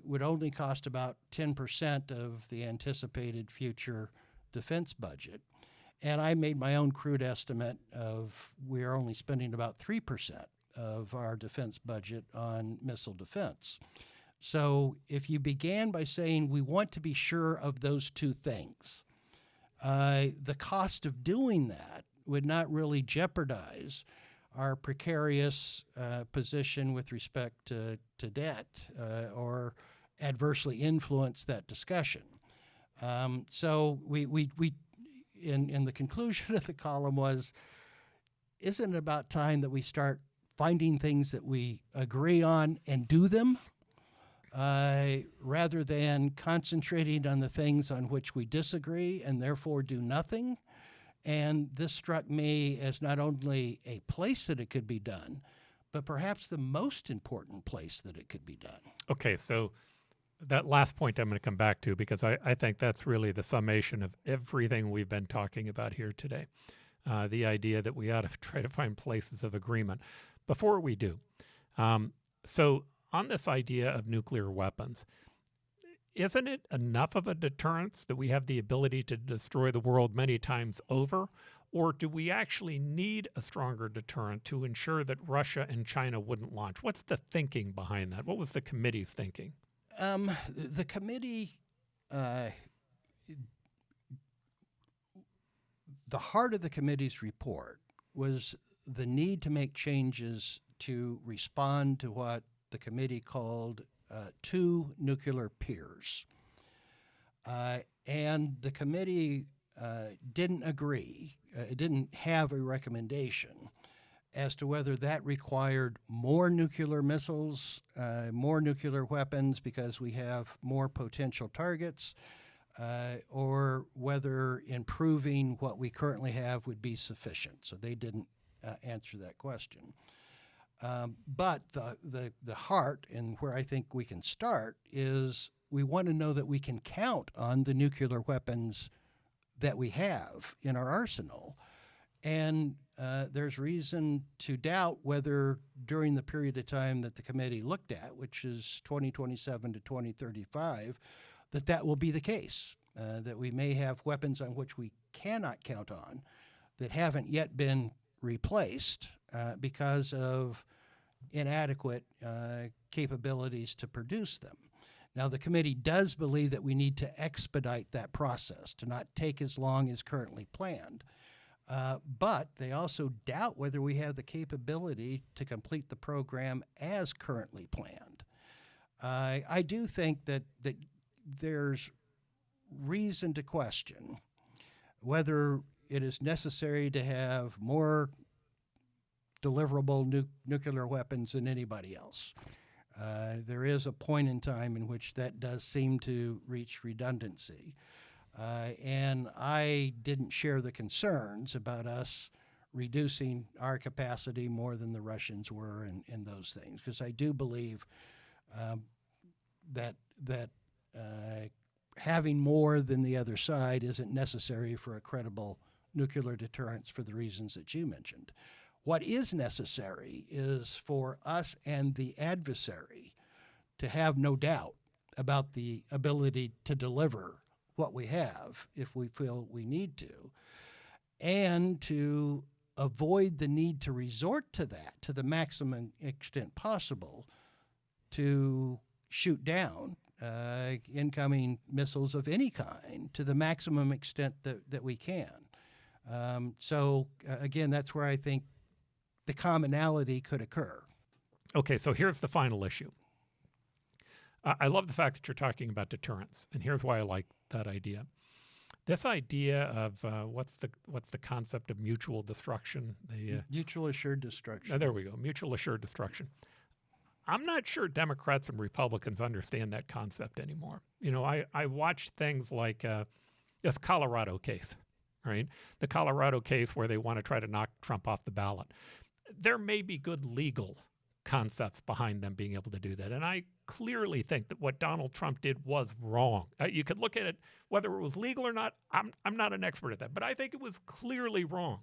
would only cost about 10% of the anticipated future defense budget. And I made my own crude estimate of we are only spending about 3% of our defense budget on missile defense. So if you began by saying we want to be sure of those two things, the cost of doing that would not really jeopardize our precarious position with respect to debt or adversely influence that discussion. So we in the conclusion of the column was, isn't it about time that we start finding things that we agree on and do them, rather than concentrating on the things on which we disagree and therefore do nothing? And this struck me as not only a place that it could be done, but perhaps the most important place that it could be done. Okay, so that last point I'm going to come back to, because I think that's really the summation of everything we've been talking about here today. The idea that we ought to try to find places of agreement. Before we do, so on this idea of nuclear weapons, isn't it enough of a deterrence that we have the ability to destroy the world many times over? Or do we actually need a stronger deterrent to ensure that Russia and China wouldn't launch? What's the thinking behind that? What was the committee's thinking? The committee, the heart of the committee's report was the need to make changes to respond to what the committee called two nuclear peers. And the committee didn't agree, it didn't have a recommendation as to whether that required more nuclear missiles, more nuclear weapons because we have more potential targets, or whether improving what we currently have would be sufficient. So they didn't answer that question. But the heart, and where I think we can start, is we want to know that we can count on the nuclear weapons that we have in our arsenal. And there's reason to doubt whether during the period of time that the committee looked at, which is 2027 to 2035, that will be the case, that we may have weapons on which we cannot count on that haven't yet been replaced because of inadequate capabilities to produce them. Now, the committee does believe that we need to expedite that process, to not take as long as currently planned. But they also doubt whether we have the capability to complete the program as currently planned. I do think that there's reason to question whether it is necessary to have more deliverable nuclear weapons than anybody else. There is a point in time in which that does seem to reach redundancy. And I didn't share the concerns about us reducing our capacity more than the Russians were in those things, because I do believe that having more than the other side isn't necessary for a credible nuclear deterrence for the reasons that you mentioned. What is necessary is for us and the adversary to have no doubt about the ability to deliver what we have if we feel we need to, and to avoid the need to resort to that to the maximum extent possible to shoot down incoming missiles of any kind to the maximum extent that we can. Again, that's where I think the commonality could occur. Okay, so here's the final issue. I love the fact that you're talking about deterrence, and here's why I like that idea. This idea of what's the concept of mutual destruction? Mutual assured destruction. There we go, mutual assured destruction. I'm not sure Democrats and Republicans understand that concept anymore. You know, I watched things like this Colorado case, right? The Colorado case where they want to try to knock Trump off the ballot. There may be good legal concepts behind them being able to do that. And I clearly think that what Donald Trump did was wrong. You could look at it, whether it was legal or not. I'm not an expert at that, but I think it was clearly wrong.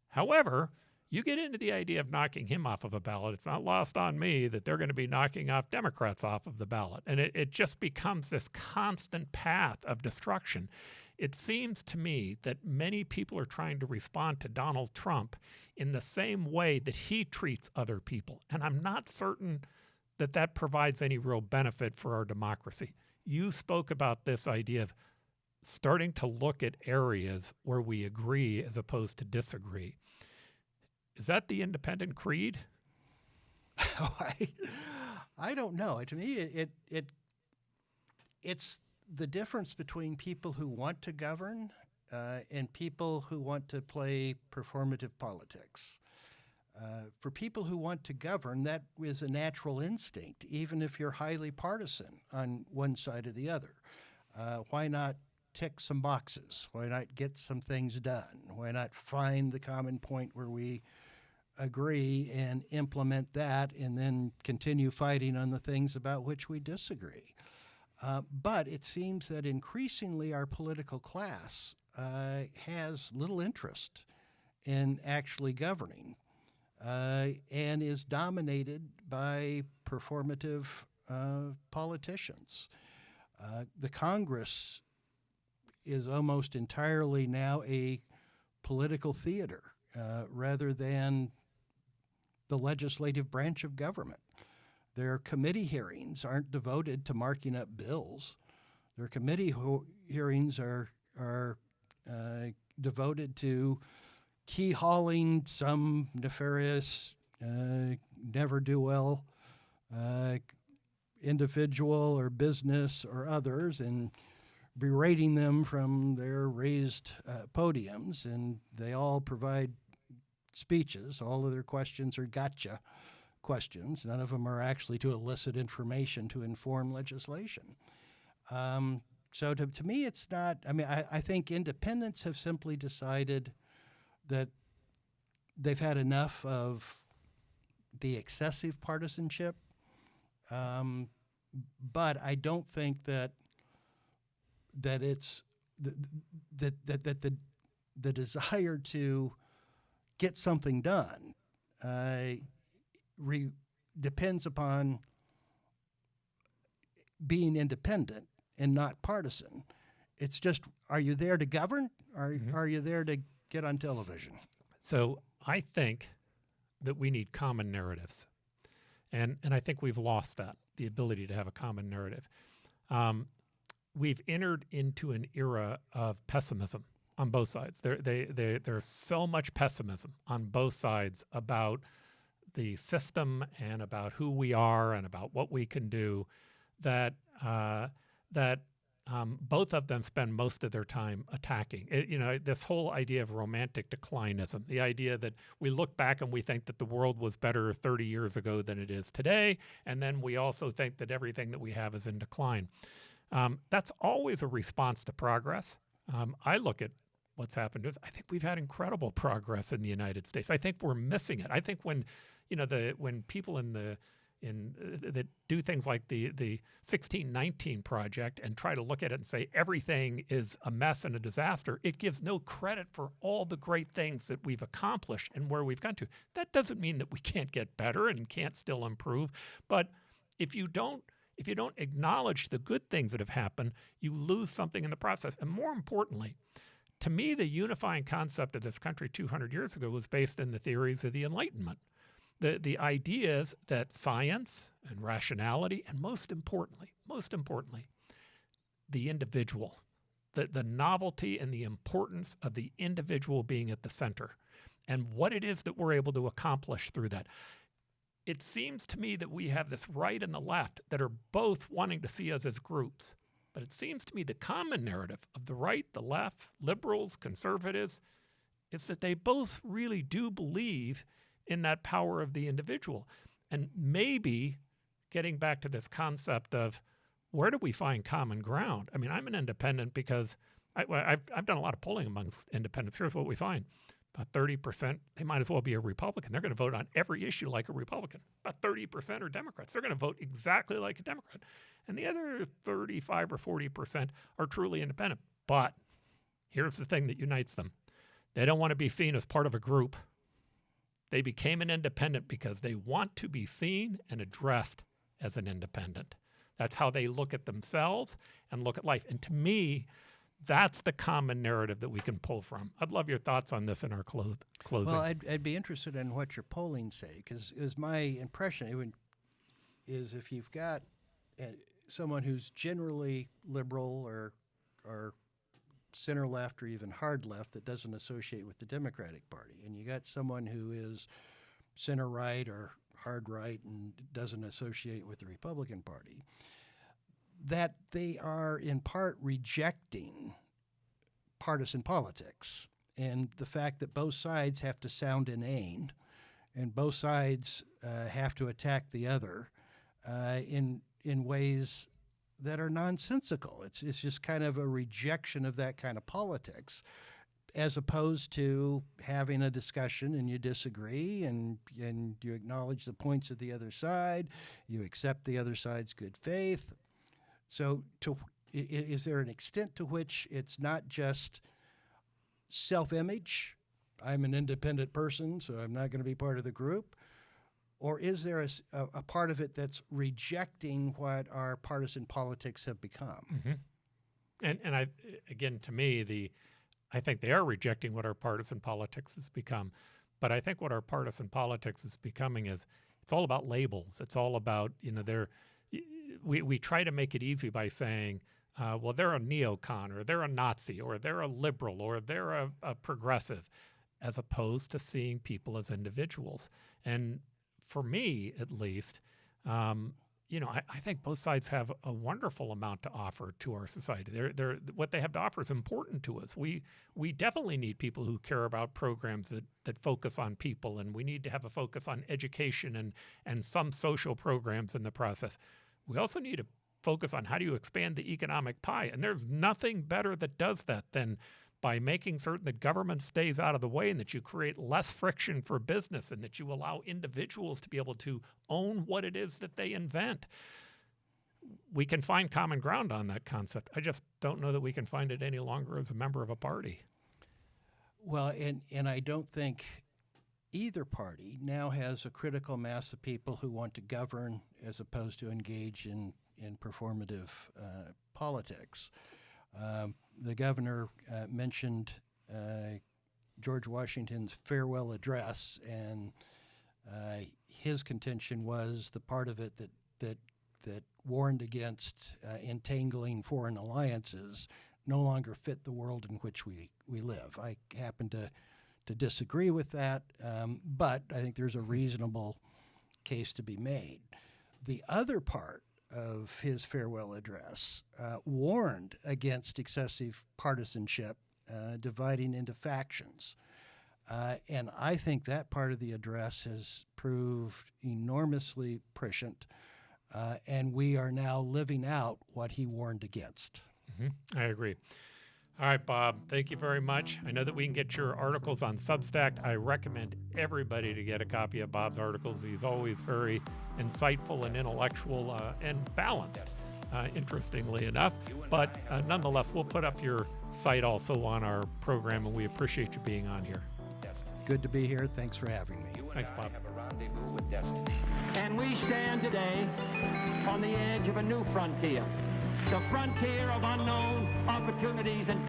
However, you get into the idea of knocking him off of a ballot, it's not lost on me that they're going to be knocking off Democrats off of the ballot. And it just becomes this constant path of destruction. It seems to me that many people are trying to respond to Donald Trump in the same way that he treats other people. And I'm not certain that that provides any real benefit for our democracy. You spoke about this idea of starting to look at areas where we agree as opposed to disagree. Is that the independent creed? I don't know. To me, it's the difference between people who want to govern and people who want to play performative politics. For people who want to govern, that is a natural instinct, even if you're highly partisan on one side or the other. Why not tick some boxes? Why not get some things done? Why not find the common point where we agree and implement that and then continue fighting on the things about which we disagree? But it seems that increasingly our political class has little interest in actually governing and is dominated by performative politicians. The Congress is almost entirely now a political theater rather than the legislative branch of government. Their committee hearings aren't devoted to marking up bills. Their committee hearings are devoted to key-hauling some nefarious, never-do-well individual or business or others and berating them from their raised podiums. And they all provide speeches. All of their questions are gotcha questions. None of them are actually to elicit information to inform legislation. So to me, it's not, I think independents have simply decided that they've had enough of the excessive partisanship. But I don't think that it's the desire to get something done depends upon being independent and not partisan. It's just, are you there to govern? Are you there to get on television? So I think that we need common narratives. And I think we've lost that, the ability to have a common narrative. We've entered into an era of pessimism on both sides. There's so much pessimism on both sides about the system and about who we are and about what we can do that both of them spend most of their time attacking. This whole idea of romantic declinism, the idea that we look back and we think that the world was better 30 years ago than it is today, and then we also think that everything that we have is in decline. That's always a response to progress. I look at what's happened to us. I think we've had incredible progress in the United States. I think we're missing it. I think when people in the that do things like the 1619 Project and try to look at it and say everything is a mess and a disaster, it gives no credit for all the great things that we've accomplished and where we've gone to. That doesn't mean that we can't get better and can't still improve, but if you don't acknowledge the good things that have happened, you lose something in the process. And more importantly, to me, the unifying concept of this country 200 years ago was based in the theories of the Enlightenment. The ideas that science and rationality, and most importantly, the individual, the novelty and the importance of the individual being at the center, and what it is that we're able to accomplish through that. It seems to me that we have this right and the left that are both wanting to see us as groups. But it seems to me the common narrative of the right, the left, liberals, conservatives, is that they both really do believe in that power of the individual. And maybe getting back to this concept of where do we find common ground? I mean, I'm an independent because I've done a lot of polling amongst independents. Here's what we find. About 30%, they might as well be a Republican. They're going to vote on every issue like a Republican. About 30% are Democrats. They're going to vote exactly like a Democrat. And the other 35 or 40% are truly independent. But here's the thing that unites them. They don't want to be seen as part of a group. They became an independent because they want to be seen and addressed as an independent. That's how they look at themselves and look at life. And to me, that's the common narrative that we can pull from. I'd love your thoughts on this in our closing. Well, I'd be interested in what your polling say, because my impression is if you've got someone who's generally liberal or center left or even hard left that doesn't associate with the Democratic Party, and you got someone who is center right or hard right and doesn't associate with the Republican Party, that they are in part rejecting partisan politics and the fact that both sides have to sound inane and both sides have to attack the other in ways that are nonsensical. It's just kind of a rejection of that kind of politics, as opposed to having a discussion and you disagree and you acknowledge the points of the other side, you accept the other side's good faith. So is there an extent to which it's not just self-image, I'm an independent person, so I'm not going to be part of the group, or is there a part of it that's rejecting what our partisan politics have become? Mm-hmm. And again, to me, I think they are rejecting what our partisan politics has become. But I think what our partisan politics is becoming is it's all about labels. It's all about, we try to make it easy by saying, well, they're a neocon, or they're a Nazi, or they're a liberal, or they're a progressive, as opposed to seeing people as individuals. And for me, at least, I think both sides have a wonderful amount to offer to our society. What they have to offer is important to us. We definitely need people who care about programs that focus on people, and we need to have a focus on education and some social programs in the process. We also need to focus on how do you expand the economic pie, and there's nothing better that does that than by making certain that government stays out of the way and that you create less friction for business and that you allow individuals to be able to own what it is that they invent. We can find common ground on that concept. I just don't know that we can find it any longer as a member of a party. Well, and I don't think either party now has a critical mass of people who want to govern as opposed to engage in performative politics. The governor mentioned George Washington's farewell address, and his contention was the part of it that warned against entangling foreign alliances no longer fit the world in which we live. I happen to disagree with that, but I think there's a reasonable case to be made. The other part of his farewell address warned against excessive partisanship, dividing into factions. And I think that part of the address has proved enormously prescient, and we are now living out what he warned against. Mm-hmm. I agree. All right, Bob, thank you very much. I know that we can get your articles on Substack. I recommend everybody to get a copy of Bob's articles. He's always very insightful and intellectual and balanced, interestingly enough. But nonetheless, we'll put up your site also on our program, and we appreciate you being on here. Good to be here. Thanks for having me. Thanks, Bob. Have a rendezvous with destiny. And we stand today on the edge of a new frontier, the frontier of unknown opportunities and